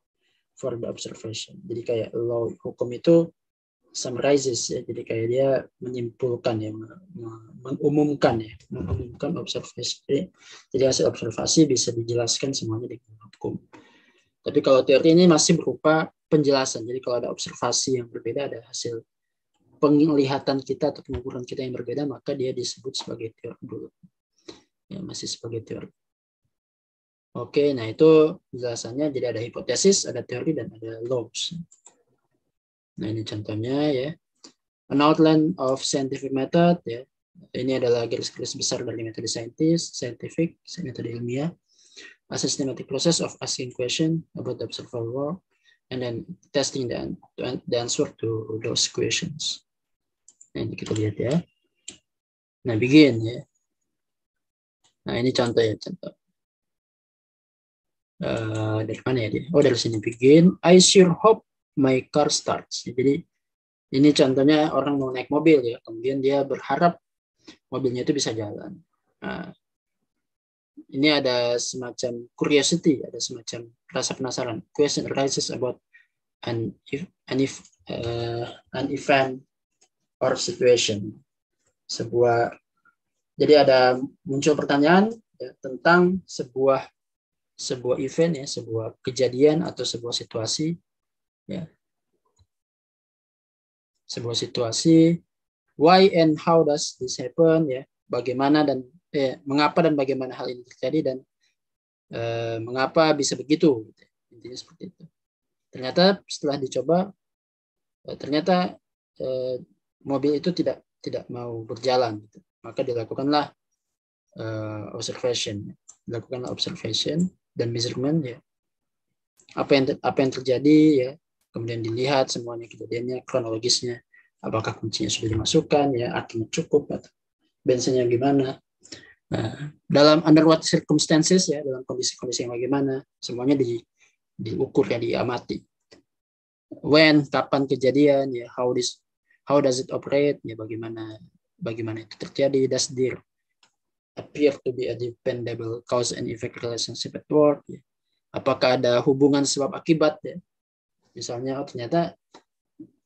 for the observation. Jadi kayak allow, hukum itu summarizes ya, jadi kayak dia menyimpulkan ya, mengumumkan observasi. Jadi hasil observasi bisa dijelaskan semuanya dengan hukum. Tapi kalau teori ini masih berupa penjelasan. Jadi kalau ada observasi yang berbeda, ada hasil penglihatan kita atau pengukuran kita yang berbeda, maka dia disebut sebagai teori dulu. Ya, masih sebagai teori. Oke, nah itu penjelasannya. Jadi ada hipotesis, ada teori, dan ada laws. Nah ini contohnya ya. An outline of scientific method ya. Ini adalah garis-garis besar dari metode scientific, metode ilmiah. A systematic process of asking question about the observable world and then testing the answer to those questions. Nah, ini kita lihat ya. Nah, begin ya. Nah, ini contoh ya, contoh. Dari mana ya dia? Oh, dari sini. Begin. I sure hope my car starts. Jadi, ini contohnya orang mau naik mobil ya. Kemudian dia berharap mobilnya itu bisa jalan. Nah, ini ada semacam curiosity, ada semacam rasa penasaran. Question arises about an event or situation. Jadi ada muncul pertanyaan ya, tentang sebuah event ya, sebuah kejadian atau sebuah situasi ya. Sebuah situasi, why and how does this happen ya? Bagaimana dan mengapa dan bagaimana hal ini terjadi, dan mengapa bisa begitu, intinya seperti itu. Ternyata setelah dicoba, ternyata mobil itu tidak mau berjalan, gitu. Maka dilakukanlah observation dan measurement ya. Apa yang terjadi ya, kemudian dilihat semuanya kejadiannya, kronologisnya, apakah kuncinya sudah dimasukkan ya, akinya cukup atau bensinnya gimana. Nah, dalam under what circumstances ya, dalam kondisi-kondisi yang bagaimana, semuanya diukur ya, diamati. When, kapan kejadian ya, how does it operate ya, bagaimana itu terjadi. Does there appear to be a dependable cause and effect relationship at work ya. Apakah ada hubungan sebab akibat ya, misalnya ternyata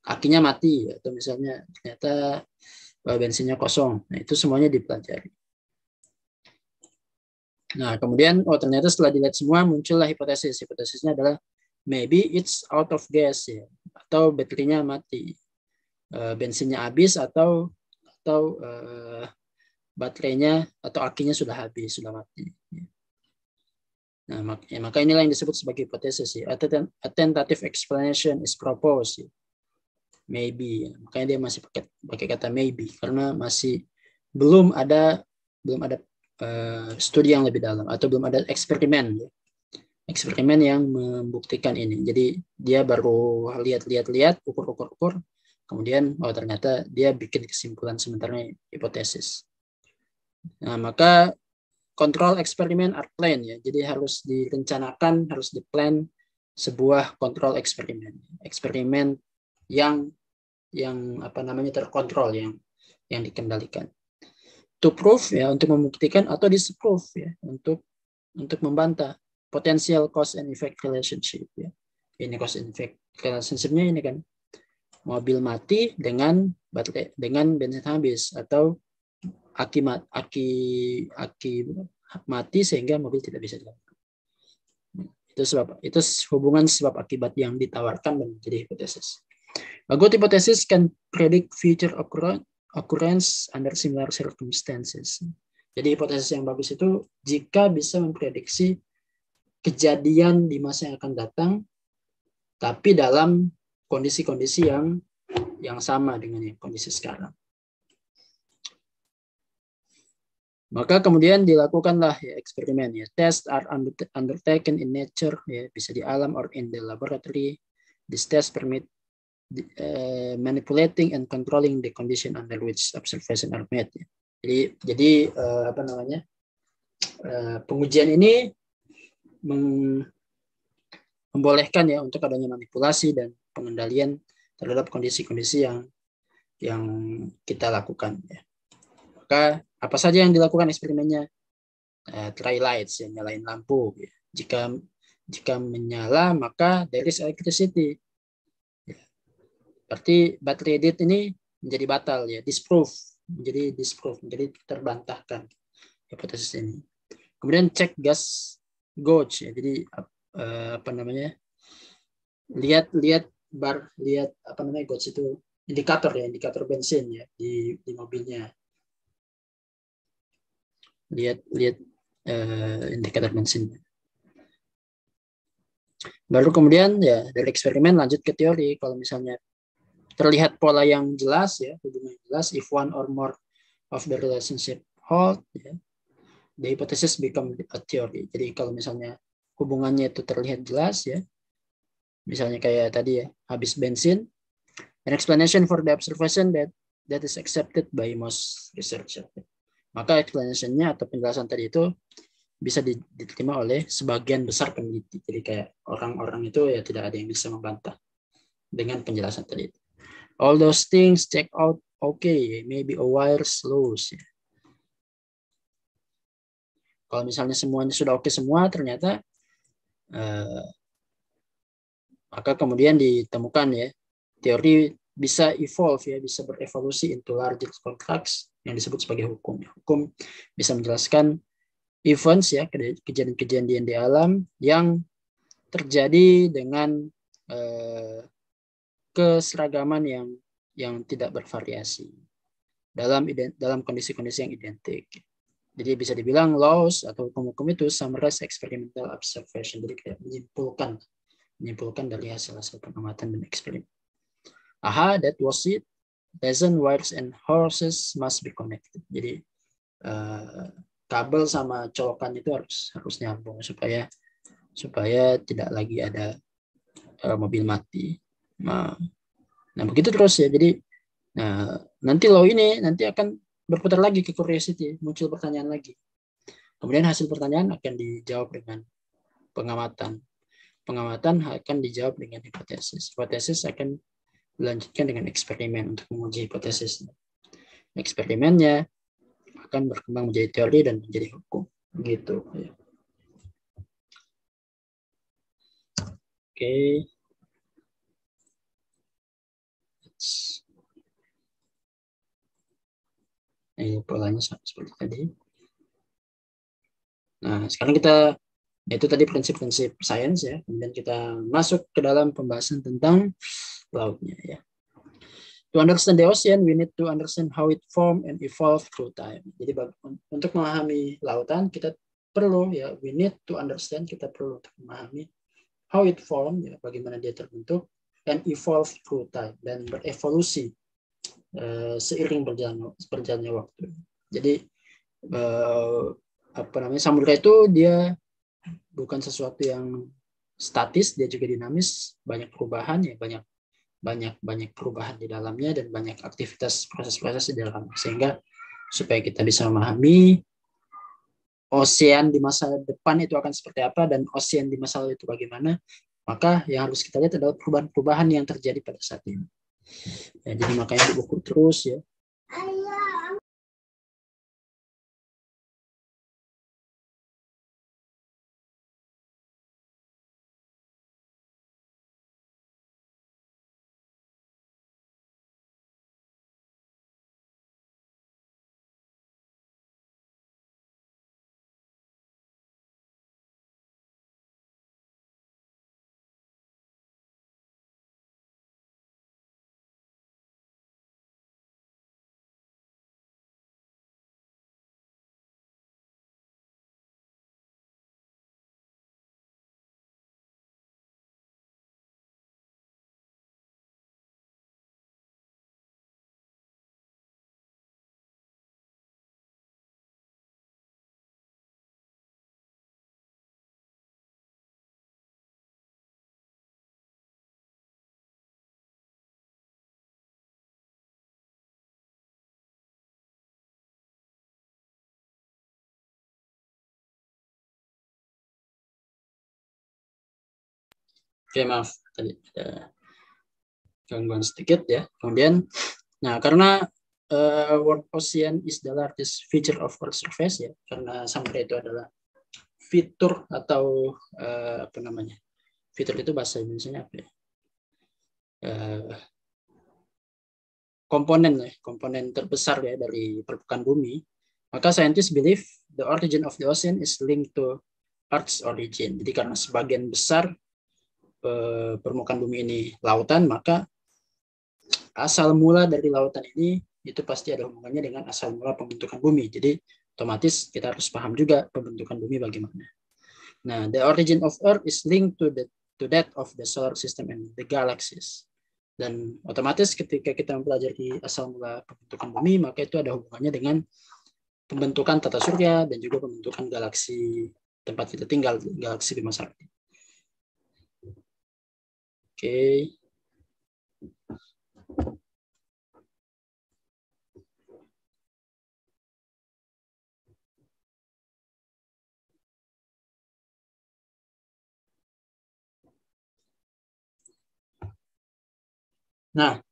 akinya mati ya, atau misalnya ternyata bensinnya kosong. Nah, itu semuanya dipelajari. Nah, kemudian ternyata setelah dilihat semua, muncullah hipotesis. Hipotesisnya adalah maybe it's out of gas ya, atau baterainya mati, bensinnya habis, atau baterainya atau akinya sudah habis, sudah mati. Nah, maka inilah yang disebut sebagai hipotesis ya. A tentative explanation is proposed ya. Maybe, makanya dia masih pakai kata maybe karena masih belum ada studi yang lebih dalam, atau belum ada eksperimen yang membuktikan ini. Jadi dia baru lihat, ukur, kemudian ternyata dia bikin kesimpulan, sementara hipotesis. Nah, maka kontrol eksperimen are planned ya. Jadi harus direncanakan, harus diplan sebuah kontrol eksperimen yang terkontrol, yang dikendalikan. To prove ya, untuk membuktikan, atau disprove ya, untuk membantah potential cause and effect relationship ya. Ini cause and effect relationship-nya ini kan, mobil mati dengan bensin habis, atau aki mati sehingga mobil tidak bisa jalan. Itu hubungan sebab akibat yang ditawarkan dan menjadi hipotesis. A good hypothesis can predict future occurrence under similar circumstances. Jadi hipotesis yang bagus itu jika bisa memprediksi kejadian di masa yang akan datang, tapi dalam kondisi-kondisi yang yang sama dengan yang kondisi sekarang. Maka kemudian dilakukanlah ya eksperimen ya. Tests are undertaken in nature ya, bisa di alam or in the laboratory. This test permit manipulating and controlling the condition under which observation are made. Ya. Jadi apa namanya? Pengujian ini membolehkan ya untuk adanya manipulasi dan pengendalian terhadap kondisi-kondisi yang kita lakukan ya. Maka apa saja yang dilakukan eksperimennya? Try lights, ya, nyalain lampu. Ya. Jika menyala maka there is electricity. Ya. Berarti baterai edit ini menjadi batal ya, menjadi terbantahkan hipotesis ini. Kemudian cek gas gauge ya. Jadi apa namanya? Lihat apa namanya gauge itu indikator bensin ya di mobilnya. Lihat indikator bensin. Baru kemudian ya dari eksperimen lanjut ke teori. Kalau misalnya terlihat pola yang jelas ya, hubungan yang jelas, if one or more of the relationship hold, ya, the hypothesis become a theory. Jadi kalau misalnya hubungannya itu terlihat jelas ya, misalnya kayak tadi ya, habis bensin, an explanation for the observation that is accepted by most researchers. Maka explanation-nya atau penjelasan tadi itu bisa diterima oleh sebagian besar peneliti. Jadi kayak orang-orang itu ya tidak ada yang bisa membantah dengan penjelasan tadi. All those things check out okay, maybe a wire's loose. Kalau misalnya semuanya sudah oke semua, ternyata maka kemudian ditemukan ya teori bisa evolve ya, bisa berevolusi into larger contracts yang disebut sebagai hukum. Hukum bisa menjelaskan events ya, kejadian-kejadian di alam yang terjadi dengan keseragaman yang tidak bervariasi dalam kondisi-kondisi yang identik. Jadi bisa dibilang laws atau hukum-hukum itu summarize experimental observation. Jadi kayak menyimpulkan dari hasil-hasil pengamatan dan eksperimen. Aha, that was it. Dozen wires and horses must be connected. Jadi kabel sama colokan itu harus nyambung supaya tidak lagi ada mobil mati. Nah begitu terus ya. Jadi nanti law ini nanti akan berputar lagi ke curiosity, muncul pertanyaan lagi. Kemudian hasil pertanyaan akan dijawab dengan pengamatan. Pengamatan akan dijawab dengan hipotesis. Hipotesis akan dilanjutkan dengan eksperimen untuk menguji hipotesis. Eksperimennya akan berkembang menjadi teori dan menjadi hukum. Gitu. Oke. Ini polanya seperti tadi. Nah, sekarang itu tadi prinsip-prinsip sains ya. Kemudian kita masuk ke dalam pembahasan tentang lautnya ya. To understand the ocean, we need to understand how it formed and evolved through time. Jadi untuk memahami lautan, kita perlu ya, we need to understand, kita perlu untuk memahami how it formed, ya, bagaimana dia terbentuk, and evolved through time, dan berevolusi seiring berjalannya waktu. Jadi samudra itu dia bukan sesuatu yang statis, dia juga dinamis, banyak perubahan ya, banyak perubahan di dalamnya dan banyak aktivitas proses-proses di dalamnya, sehingga supaya kita bisa memahami ocean di masa depan itu akan seperti apa dan ocean di masa lalu itu bagaimana, maka yang harus kita lihat adalah perubahan-perubahan yang terjadi pada saat ini. Ya, jadi makanya buku terus ya Oke, maaf tadi ada gangguan sedikit ya. Kemudian, nah karena world ocean is the largest feature of Earth surface ya, karena samudra itu adalah fitur atau apa namanya? Fitur itu bahasa Indonesia apa ya? Komponen terbesar ya dari permukaan bumi. Maka scientists believe the origin of the ocean is linked to Earth's origin. Jadi karena sebagian besar permukaan bumi ini lautan, maka asal mula dari lautan ini itu pasti ada hubungannya dengan asal mula pembentukan bumi. Jadi otomatis kita harus paham juga pembentukan bumi bagaimana. Nah, the origin of Earth is linked to that of the solar system and the galaxies. Dan otomatis ketika kita mempelajari asal mula pembentukan bumi, maka itu ada hubungannya dengan pembentukan tata surya dan juga pembentukan galaksi tempat kita tinggal, galaksi Bima Sakti. Oke. Nah,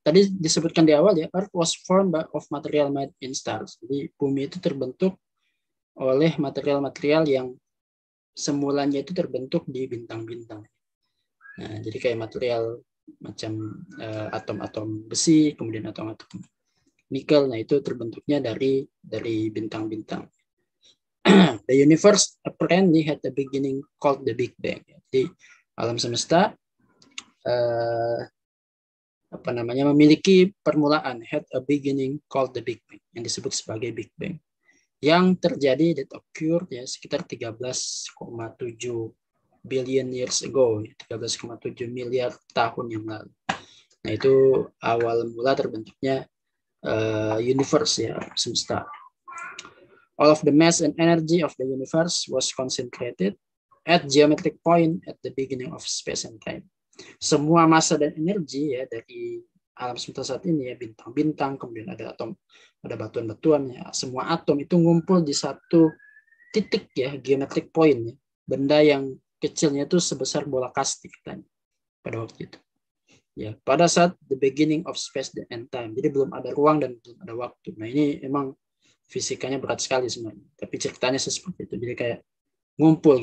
tadi disebutkan di awal ya, Earth was formed of material made in stars. Jadi bumi itu terbentuk oleh material-material yang semulanya itu terbentuk di bintang-bintang. Nah, jadi kayak material macam atom-atom besi, kemudian atom-atom nikel. Nah, itu terbentuknya dari bintang-bintang. The universe apparently had a beginning called the Big Bang. Jadi alam semesta memiliki permulaan, had a beginning called the Big Bang, yang disebut sebagai Big Bang, yang terjadi that occurred ya sekitar 13,7 billion years ago, 13,7 miliar tahun yang lalu. Nah, itu awal mula terbentuknya universe ya, semesta. All of the mass and energy of the universe was concentrated at geometric point at the beginning of space and time. Semua massa dan energi ya dari alam semesta saat ini ya, bintang-bintang, kemudian ada atom, ada batuan-batuan ya, semua atom itu ngumpul di satu titik ya, geometric point ya, benda yang kecilnya itu sebesar bola kasti katanya pada waktu itu. Ya, pada saat the beginning of space and time. Jadi belum ada ruang dan belum ada waktu. Nah, ini emang fisikanya berat sekali sebenarnya. Tapi ceritanya seperti itu. Jadi kayak ngumpul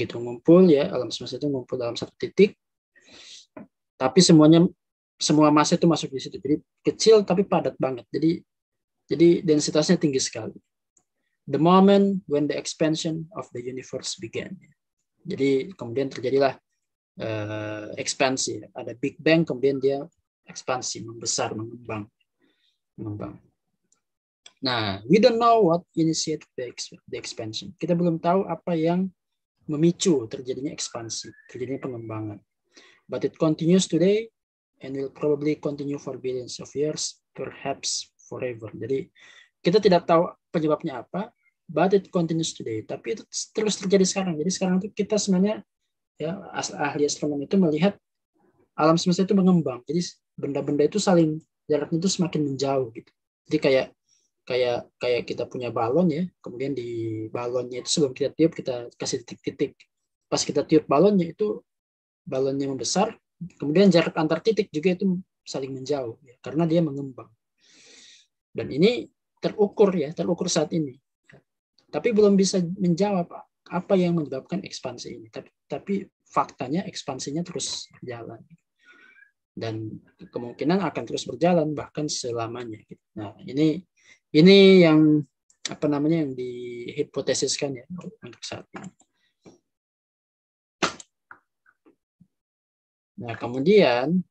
ya, alam semesta itu ngumpul dalam satu titik. Tapi semua massa itu masuk di situ. Jadi kecil tapi padat banget. Jadi densitasnya tinggi sekali. The moment when the expansion of the universe began. Jadi kemudian terjadilah ekspansi. Ada Big Bang, kemudian dia ekspansi, membesar, mengembang. Nah, we don't know what initiated the expansion. Kita belum tahu apa yang memicu terjadinya ekspansi, terjadinya pengembangan. But it continues today and will probably continue for billions of years, perhaps forever. Jadi kita tidak tahu penyebabnya apa, but it continues today. Tapi itu terus terjadi sekarang. Jadi sekarang itu kita sebenarnya ya, ahli astronomi itu melihat alam semesta itu mengembang. Jadi benda-benda itu saling jaraknya itu semakin menjauh gitu. Jadi kayak kita punya balon ya, kemudian di balonnya itu sebelum kita tiup kita kasih titik-titik. Pas kita tiup balonnya itu balonnya membesar, kemudian jarak antar titik juga itu saling menjauh ya, karena dia mengembang. Dan ini terukur saat ini. Tapi belum bisa menjawab apa yang menyebabkan ekspansi ini. Tapi faktanya ekspansinya terus berjalan. Dan kemungkinan akan terus berjalan bahkan selamanya. Nah, ini yang yang dihipotesiskan ya untuk saat ini. Nah, kemudian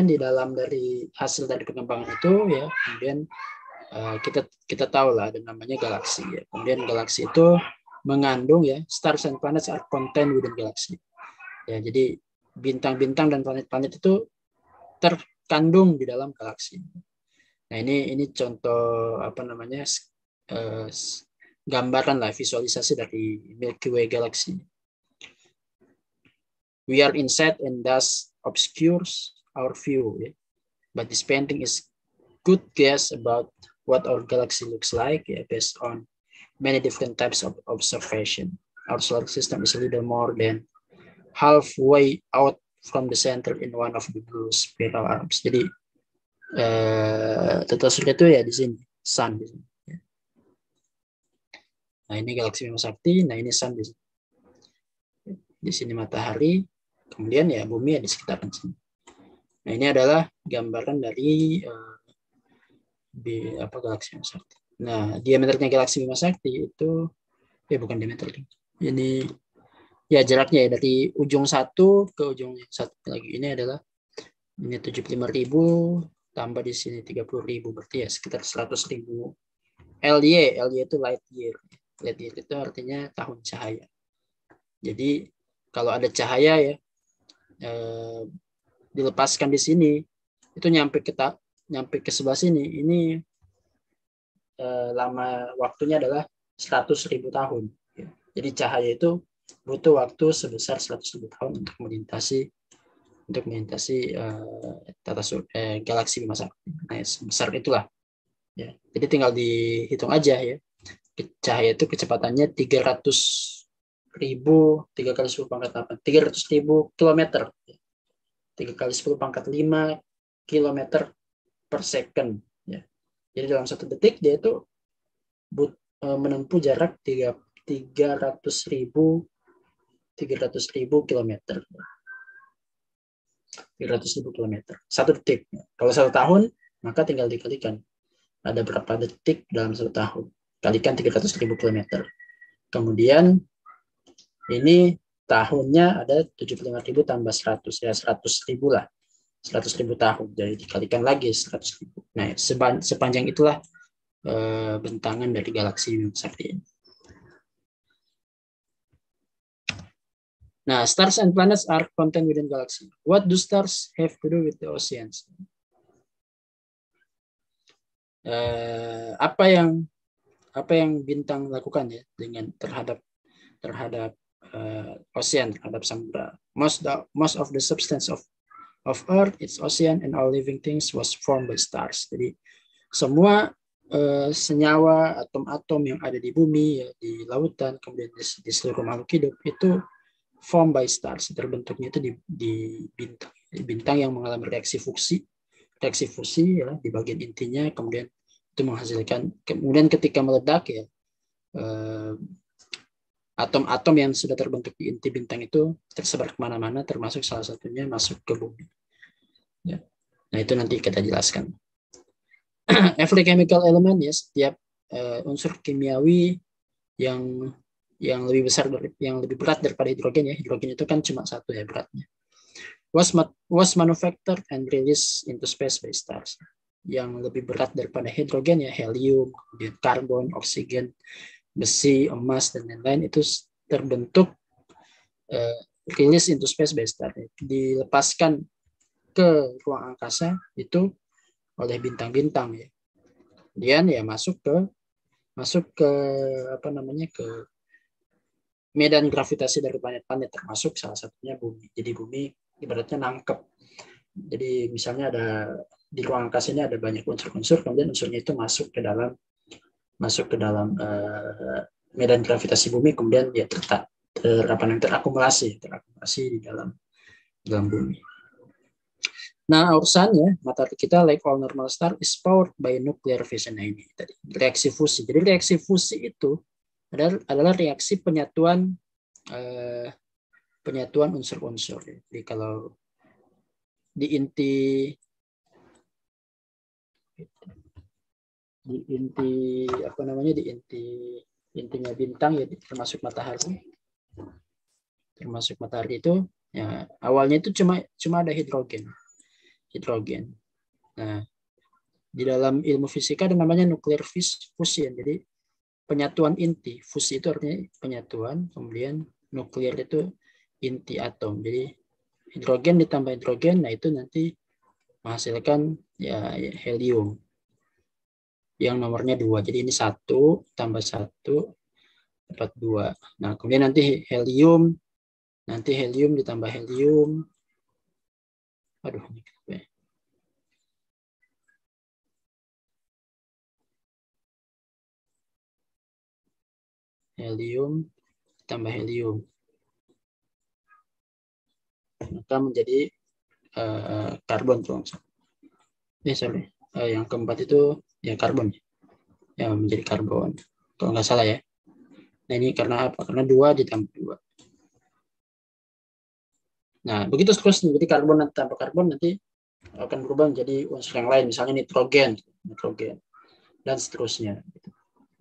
di dalam dari hasil dari pengembangan itu ya, kemudian kita tahu lah ada namanya galaksi ya. Kemudian galaksi itu mengandung ya, stars and planets are contained within galaxy. Ya, jadi bintang-bintang dan planet-planet itu terkandung di dalam galaksi. Nah, ini contoh gambaran lah, visualisasi dari Milky Way galaxy. We are inside and thus obscures our view. Yeah? But this painting is good guess about what our galaxy looks like based on many different types of observation. our solar system is a little more than halfway out from the center in one of the blue spiral arms. Jadi tata surya itu ya di sini, sun di sini. Nah ini galaksi Bima Sakti, nah ini sun di sini. Di sini matahari, kemudian ya bumi ya di sekitaran sini. Nah ini adalah gambaran dari galaksi Bima Sakti. Nah diameternya galaksi Bima Sakti itu bukan diameter, ini ya jaraknya ya dari ujung satu ke ujung satu lagi. Ini adalah ini 75.000 tambah di sini 30.000, berarti ya sekitar 100.000 LY. LY itu light year. Light year itu artinya tahun cahaya. Jadi kalau ada cahaya ya dilepaskan di sini itu nyampe ke sebelah sini, ini lama waktunya adalah 100.000 tahun. Jadi cahaya itu butuh waktu sebesar 100.000 tahun untuk melintasi galaksi Bima Sakti. Nah, sebesar itulah. Ya. Jadi tinggal dihitung aja ya. Cahaya itu kecepatannya 300.000, 3 kali 10 pangkat 8, 300.000 kilometer. 3 kali 10 pangkat 5 kilometer per second. Ya. Jadi dalam 1 detik dia itu menempuh jarak 300.000 kilometer. 300.000 kilometer. 1 detik. Kalau 1 tahun, maka tinggal dikalikan. Ada berapa detik dalam 1 tahun. Kalikan 300.000 kilometer. Kemudian ini tahunnya ada 75.000 tambah 100. Ya 100.000 lah. 100.000 tahun. Jadi dikalikan lagi 100.000. Nah sepanjang itulah bentangan dari galaksi Bima Sakti ini. Nah, stars and planets are contained within galaxy. What do stars have to do with the oceans? Apa yang bintang lakukan ya dengan terhadap ocean, terhadap samudra? Most of the substance of Earth, its ocean, and all living things was formed by stars. Jadi semua senyawa, atom-atom yang ada di bumi, ya, di lautan, kemudian di seluruh makhluk hidup itu formed by stars. Terbentuknya itu di bintang yang mengalami reaksi fusi ya di bagian intinya, kemudian itu menghasilkan, kemudian ketika meledak ya atom-atom yang sudah terbentuk di inti bintang itu tersebar kemana-mana, termasuk salah satunya masuk ke bumi. Ya. Nah itu nanti kita jelaskan. Every chemical element ya, setiap unsur kimiawi yang lebih besar, yang lebih berat daripada hidrogen ya. Hidrogen itu kan cuma 1 ya beratnya. Was manufactured and released into space by stars. Yang lebih berat daripada hidrogen ya helium, kemudian karbon, oksigen, besi, emas dan lain-lain itu terbentuk release into space by stars. Dilepaskan ke ruang angkasa itu oleh bintang-bintang ya. Kemudian ya masuk ke ke medan gravitasi dari planet-planet, termasuk salah satunya bumi. Jadi bumi ibaratnya nangkep. Jadi misalnya ada di ruang angkasa ini ada banyak unsur-unsur, kemudian unsurnya itu masuk ke dalam medan gravitasi bumi, kemudian dia terakumulasi di dalam bumi. Nah, our sun ya, matahari kita, like all normal star, is powered by nuclear fission. Nah ini tadi reaksi fusi. Jadi reaksi fusi itu adalah reaksi penyatuan unsur-unsur. Jadi kalau di intinya bintang ya, termasuk matahari itu ya awalnya itu cuma ada hidrogen. Nah, di dalam ilmu fisika ada namanya nuclear fusion. Jadi penyatuan inti, fusi itu artinya penyatuan, kemudian nuklir itu inti atom. Jadi hidrogen ditambah hidrogen, nah itu nanti menghasilkan ya helium yang nomornya 2. Jadi ini 1 tambah 1 dapat 2. Nah kemudian nanti helium ditambah helium. Aduh, helium ditambah helium. Maka menjadi karbon tuh. Yang keempat itu ya karbon. Ya, menjadi karbon. Kalau nggak salah ya. Nah, ini karena apa? Karena 2 ditambah 2. Nah, begitu seterusnya. Jadi karbon tambah karbon nanti akan berubah menjadi unsur yang lain. Misalnya nitrogen. Dan seterusnya.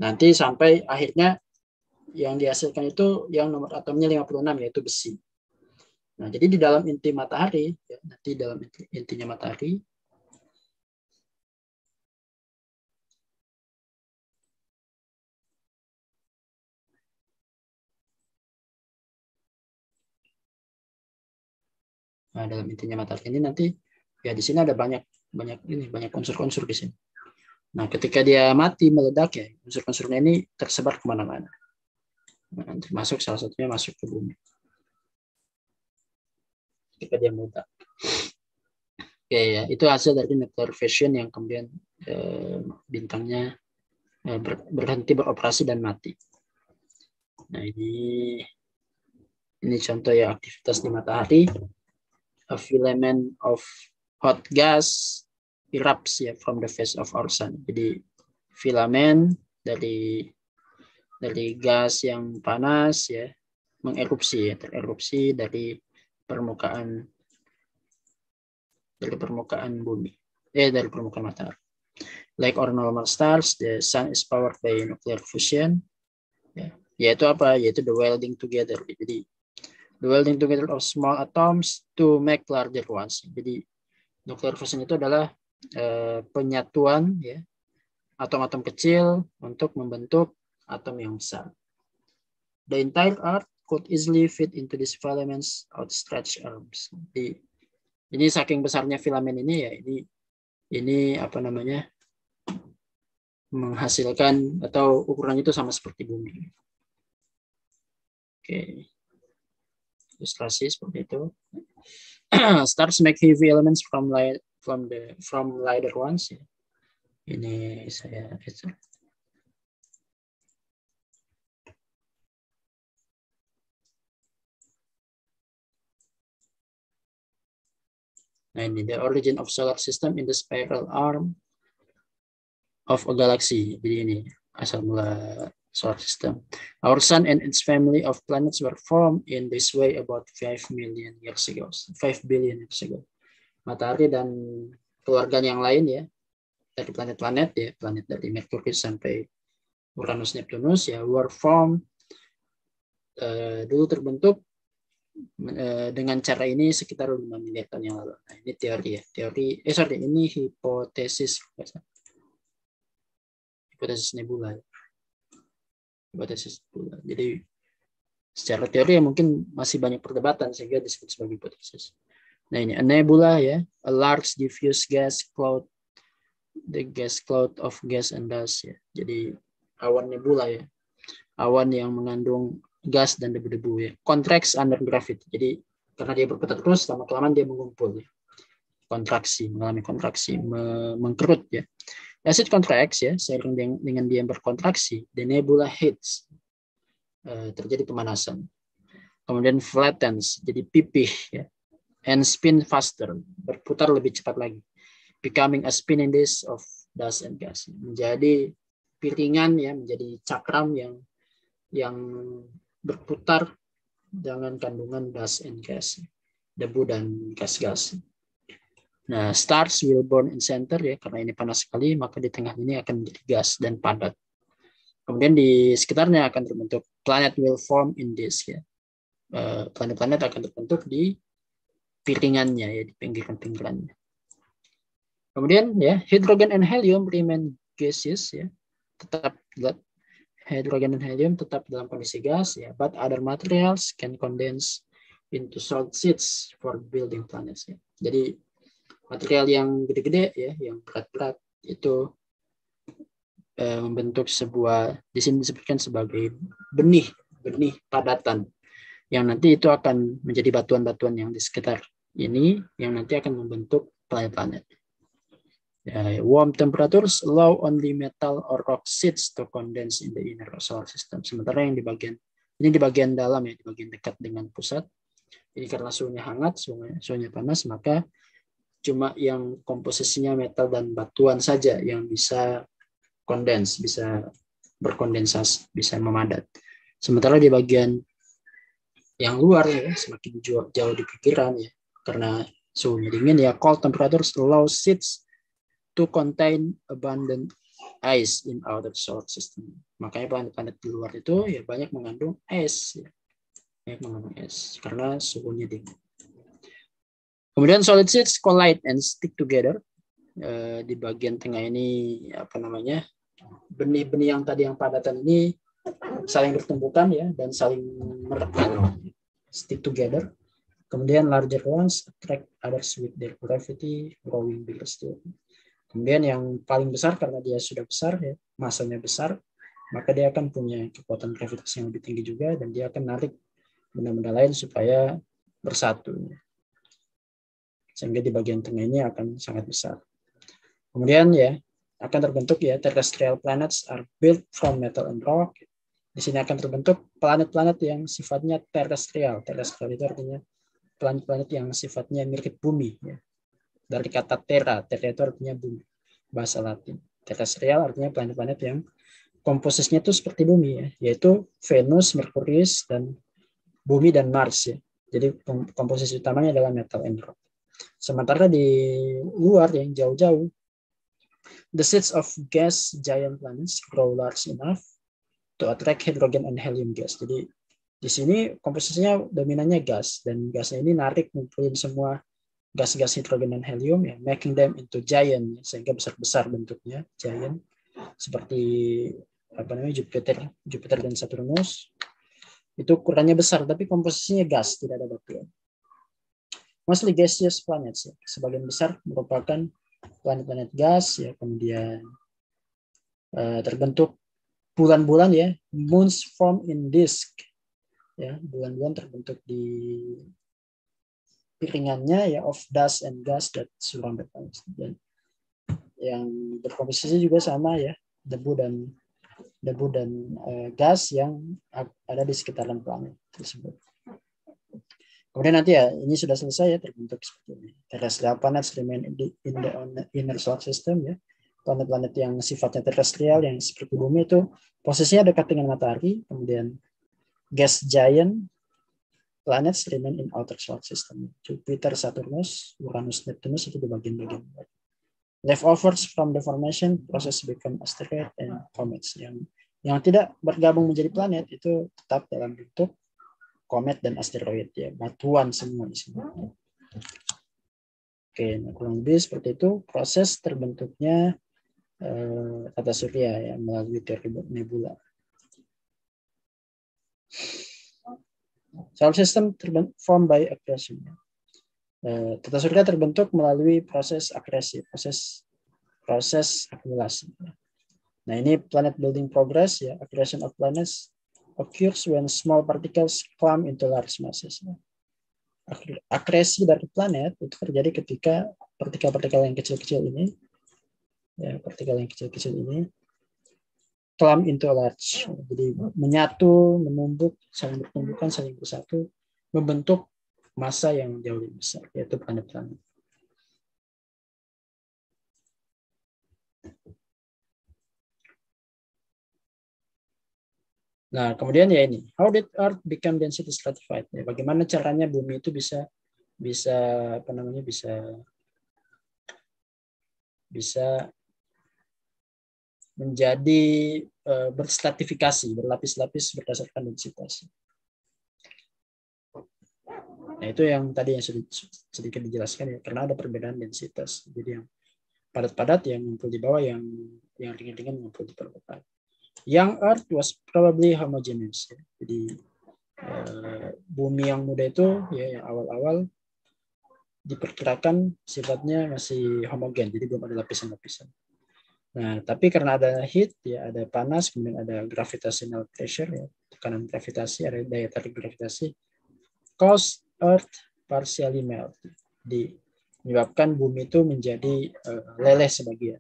Nanti sampai akhirnya yang dihasilkan itu yang nomor atomnya 56, yaitu besi. Nah, jadi di dalam inti matahari, ya, nanti dalam intinya matahari, nah, dalam intinya matahari ini nanti ya di sini ada banyak unsur-unsur di sini. Nah, ketika dia mati meledak ya, unsur-unsurnya ini tersebar kemana-mana. Nah, termasuk salah satunya masuk ke bumi. Ketika dia meledak. Oke, ya, itu hasil dari nuclear fission yang kemudian bintangnya berhenti beroperasi dan mati. Nah, ini contoh ya aktivitas di matahari. A filament of hot gas erupts ya from the face of our sun. Jadi filamen dari gas yang panas ya mengerupsi ya, tererupsi dari permukaan bumi. Dari permukaan matahari. Like our normal stars, the sun is powered by nuclear fusion. Ya, yaitu apa? Yaitu the welding together. Jadi the welding together of small atoms to make larger ones. Jadi nuclear fusion itu adalah penyatuan ya atom-atom kecil untuk membentuk atom yang besar. The entire Earth could easily fit into these filaments outstretched arms. Jadi, ini saking besarnya filamen ini ya ini apa namanya menghasilkan atau ukuran itu sama seperti bumi. Oke. Ilustrasi seperti itu. Stars make heavy elements from lighter ones. Ini saya Nah, ini the origin of solar system in the spiral arm of a galaxy. Jadi ini asal mula solar system. Our sun and its family of planets were formed in this way about 5 billion years ago. Matahari dan keluarga yang lain ya, dari planet-planet ya, planet dari Merkurius sampai Uranus, Neptunus ya, were formed dulu terbentuk dengan cara ini sekitar 5 miliar tahun yang lalu. Nah, ini teori ya, ini hipotesis nebula. Jadi secara teori ya mungkin masih banyak perdebatan sehingga disebut sebagai hipotesis. Nah, ini a nebula ya, a large diffuse gas cloud, the gas cloud of gas and dust ya. Jadi awan nebula ya, awan yang mengandung gas dan debu-debu ya. Contracts under gravity. Jadi karena dia berputar terus, lama-kelamaan dia mengumpul ya. Mengalami kontraksi, mengkerut ya. As it contracts ya, seiring dengan dia berkontraksi, the nebula heats, terjadi pemanasan. Kemudian flattens, jadi pipih ya. And spin faster, berputar lebih cepat lagi. Becoming a spinning disk of dust and gas. Menjadi piringan ya, menjadi cakram yang berputar dengan kandungan dust and gas, debu dan gas-gas. Nah, stars will burn in center ya, karena ini panas sekali, maka di tengah ini akan menjadi gas dan padat. Kemudian di sekitarnya akan terbentuk planet will form in this ya. Planet-planet akan terbentuk di piringannya ya, di pinggiran-pinggirannya. Kemudian ya, hydrogen and helium remain gaseous ya, hydrogen dan helium tetap dalam kondisi gas ya, but other materials can condense into solid sheets for building planets ya. Jadi material yang gede-gede ya, yang berat-berat itu membentuk sebuah, di sini disebutkan sebagai benih padatan yang nanti itu akan menjadi batuan-batuan yang di sekitar ini yang nanti akan membentuk planet-planet. Warm temperatures allow only metal or rock sheets to condense in the inner solar system. Sementara yang di bagian Ini di bagian dalam ya, di bagian dekat dengan pusat. Jadi karena suhunya hangat, suhunya panas, maka cuma yang komposisinya metal dan batuan saja yang bisa kondens, bisa berkondensasi, bisa memadat. Sementara di bagian yang luar ya, semakin jauh di pikiran ya, karena suhunya dingin ya, cold temperatures allow seeds to contain abundant ice in outer solar system. Makanya planet-planet di luar itu ya banyak mengandung es, ya. Banyak mengandung es karena suhunya dingin. Kemudian solid seeds collide and stick together. Di bagian tengah ini apa namanya, benih-benih yang tadi yang padatan ini saling bertumbukan ya dan saling merekat, stick together. Kemudian larger ones attract others with their gravity, growing bigger still. Kemudian yang paling besar karena dia sudah besar ya, masanya besar, maka dia akan punya kekuatan gravitasi yang lebih tinggi juga dan dia akan narik benda-benda lain supaya bersatu. Sehingga di bagian tengah ini akan sangat besar. Kemudian ya akan terbentuk ya terrestrial planets are built from metal and rock. Di sini akan terbentuk planet-planet yang sifatnya terrestrial. Terrestrial itu artinya planet-planet yang sifatnya mirip bumi ya. Dari kata terra itu artinya bumi, bahasa Latin. Terrestrial artinya planet-planet yang komposisinya itu seperti bumi ya, yaitu Venus, Merkurius, dan bumi dan Mars ya. Jadi komposisi utamanya adalah metal and rock. Sementara di luar yang jauh-jauh, the seeds of gas giant planets grow large enough to attract hydrogen and helium gas. Jadi di sini komposisinya dominannya gas dan gasnya ini narik ngumpulin semua gas-gas hidrogen dan helium ya, making them into giant sehingga besar-besar bentuknya giant seperti apa namanya Jupiter dan Saturnus. Itu ukurannya besar tapi komposisinya gas, tidak ada batuan. Mostly gaseous planets ya. Sebagian besar merupakan planet-planet gas ya, kemudian terbentuk bulan-bulan ya, moons form in disk ya, bulan-bulan terbentuk di piringannya ya of dust and gas that surround the planet. Dan yang berkomposisi juga sama ya, debu dan gas yang ada di sekitaran planet tersebut. Kemudian nanti ya ini sudah selesai ya, terbentuk seperti ini. Terrestrial planets remain in the inner solar system ya. Planet-planet yang sifatnya terrestrial yang seperti bumi itu posisinya dekat dengan matahari. Kemudian gas giant planets remain in outer solar system. Jupiter, Saturnus, Uranus, Neptunus itu di bagian-bagian. Leftovers from the formation process become asteroid and comets. Yang tidak bergabung menjadi planet itu tetap dalam bentuk komet dan asteroid ya, batuan semua di sini. Oke, nah kurang lebih seperti itu proses terbentuknya tata surya ya melalui teori nebula. Solar system formed by accretion. Tata surya terbentuk melalui proses akresi, proses akumulasi. Nah ini planet building progress ya, accretion of planets occurs when small particles climb into large masses. Akresi dari planet itu terjadi ketika partikel-partikel yang kecil-kecil ini, ya partikel yang kecil-kecil ini climb into large, jadi menyatu, menumbuk, saling bertumbukan, saling bersatu, membentuk massa yang jauh lebih besar, yaitu planet-planet. Nah, kemudian ya ini, how did Earth become density stratified? Ya, bagaimana caranya bumi itu bisa apa namanya bisa menjadi berstratifikasi, berlapis-lapis berdasarkan densitas. Nah, itu yang tadi yang sedikit dijelaskan ya, karena ada perbedaan densitas. Jadi yang padat-padat yang ngumpul di bawah, yang ringan-ringan ngumpul di permukaan. Young Earth was probably homogeneous. Ya. Jadi bumi yang muda itu ya yang awal-awal diperkirakan sifatnya masih homogen, jadi belum ada lapisan-lapisan. Nah, tapi karena ada heat, ya ada panas, kemudian ada gravitational pressure, ya, tekanan gravitasi, ada daya tarik gravitasi, cause Earth partially melt, menyebabkan bumi itu menjadi leleh sebagian.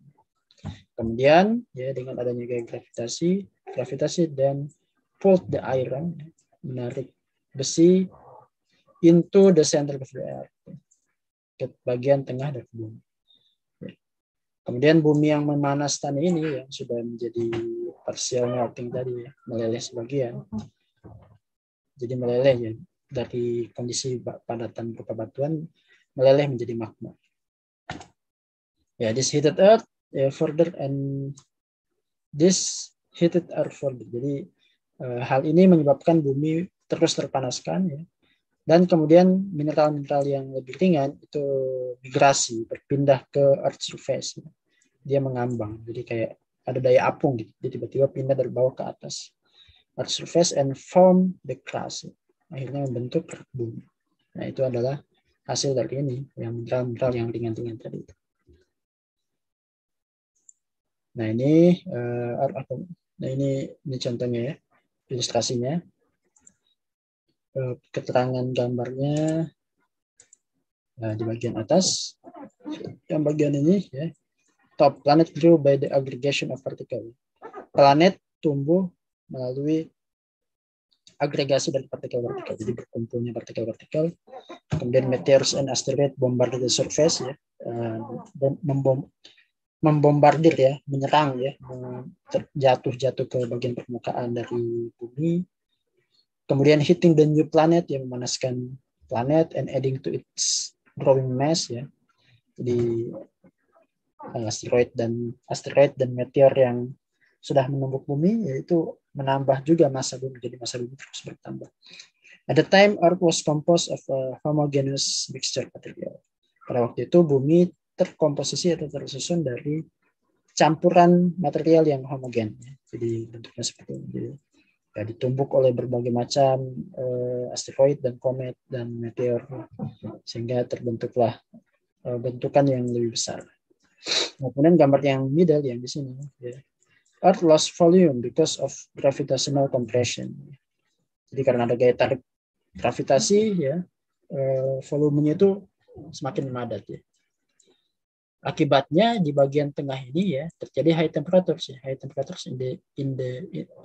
Kemudian ya dengan adanya gaya gravitasi dan pulled the iron, menarik besi into the center of the earth, ke bagian tengah dari bumi. Kemudian bumi yang memanas tadi ini yang sudah menjadi partial melting tadi, meleleh sebagian. Jadi meleleh ya, dari kondisi padatan berupa batuan meleleh menjadi magma. Ya, this heated earth further and this heated earth further. Jadi hal ini menyebabkan bumi terus terpanaskan ya. Dan kemudian mineral-mineral yang lebih ringan itu migrasi, berpindah ke earth surface. Dia mengambang, jadi kayak ada daya apung gitu. Dia tiba-tiba pindah dari bawah ke atas earth surface and form the crust. Akhirnya membentuk kerak bumi. Nah, itu adalah hasil dari ini, yang mineral-mineral yang ringan-ringan tadi itu. Nah, ini ini contohnya ya, ilustrasinya. Keterangan gambarnya di bagian atas, yang bagian ini ya, top planet grew by the aggregation of particle. Planet tumbuh melalui agregasi dari partikel-partikel, jadi berkumpulnya partikel-partikel. Kemudian meteors and asteroid bombarded the surface ya, membombardir ya, menyerang ya, jatuh ke bagian permukaan dari bumi. Kemudian hitting the new planet yang memanaskan planet and adding to its growing mass ya. Jadi asteroid dan meteor yang sudah menumbuk bumi yaitu menambah juga massa bumi, jadi massa bumi terus bertambah. At the time Earth was composed of a homogeneous mixture material. Pada waktu itu bumi terkomposisi atau tersusun dari campuran material yang homogen. Jadi bentuknya seperti ini. Jadi, ya, ditumbuk oleh berbagai macam asteroid dan komet dan meteor sehingga terbentuklah bentukan yang lebih besar. Kemudian gambar yang middle yang di sini ya. Earth lost volume because of gravitational compression. Jadi karena ada gaya tarik gravitasi ya, volumenya itu semakin memadat ya. Akibatnya di bagian tengah ini ya terjadi high temperatures ya. High temperatures in the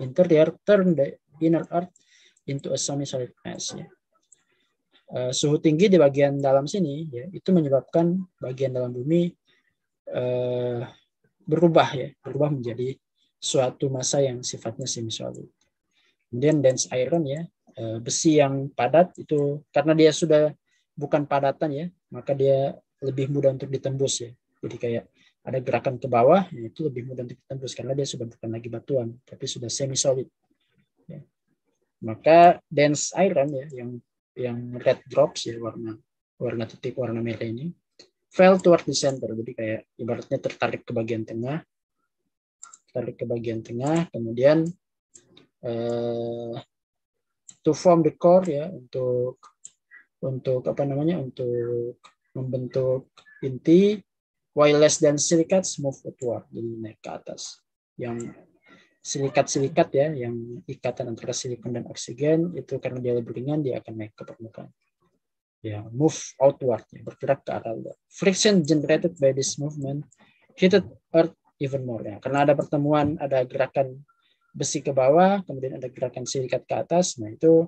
interior turn the inner earth into a semi-solid mass ya. Suhu tinggi di bagian dalam sini ya itu menyebabkan bagian dalam bumi berubah menjadi suatu massa yang sifatnya semi-solid. Kemudian dense iron ya, besi yang padat itu karena dia sudah bukan padatan ya, maka dia lebih mudah untuk ditembus ya. Jadi kayak ada gerakan ke bawah, ya itu lebih mudah untuk ditembus karena dia sudah bukan lagi batuan, tapi sudah semi solid. Ya. Maka dense iron ya, yang red drops ya warna titik warna merah ini, fell toward the center. Jadi kayak ibaratnya tertarik ke bagian tengah, kemudian to form the core ya untuk membentuk inti. While less than silicates move upward, jadi naik ke atas. Yang silikat ya, yang ikatan antara silikon dan oksigen itu karena dia lebih ringan, dia akan naik ke permukaan. Ya, move outward, ya, bergerak ke arah luar. Friction generated by this movement heated Earth even more. Ya. Karena ada pertemuan, ada gerakan besi ke bawah, kemudian ada gerakan silikat ke atas, nah itu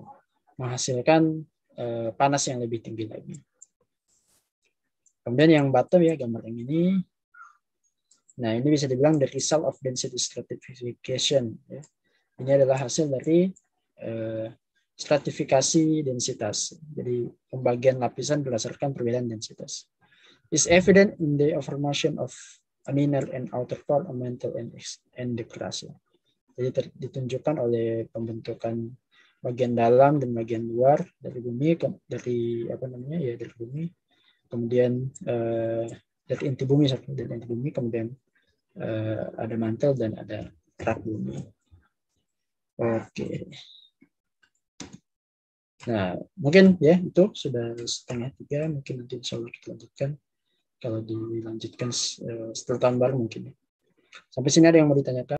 menghasilkan panas yang lebih tinggi lagi. Kemudian yang bottom ya, gambar yang ini. Nah, ini bisa dibilang the result of density stratification. Ya. Ini adalah hasil dari stratifikasi densitas. Jadi pembagian lapisan berdasarkan perbedaan densitas. Is evident in the formation of an inner and outer core, a mantle and the crust. Jadi ditunjukkan oleh pembentukan bagian dalam dan bagian luar dari bumi, dari bumi. Kemudian dari inti bumi, kemudian ada mantel dan ada kerak bumi. Oke. Nah, mungkin ya itu sudah 2:30, mungkin nanti insya Allah kita lanjutkan. Kalau dilanjutkan setelah tahun baru mungkin. Sampai sini ada yang mau ditanyakan?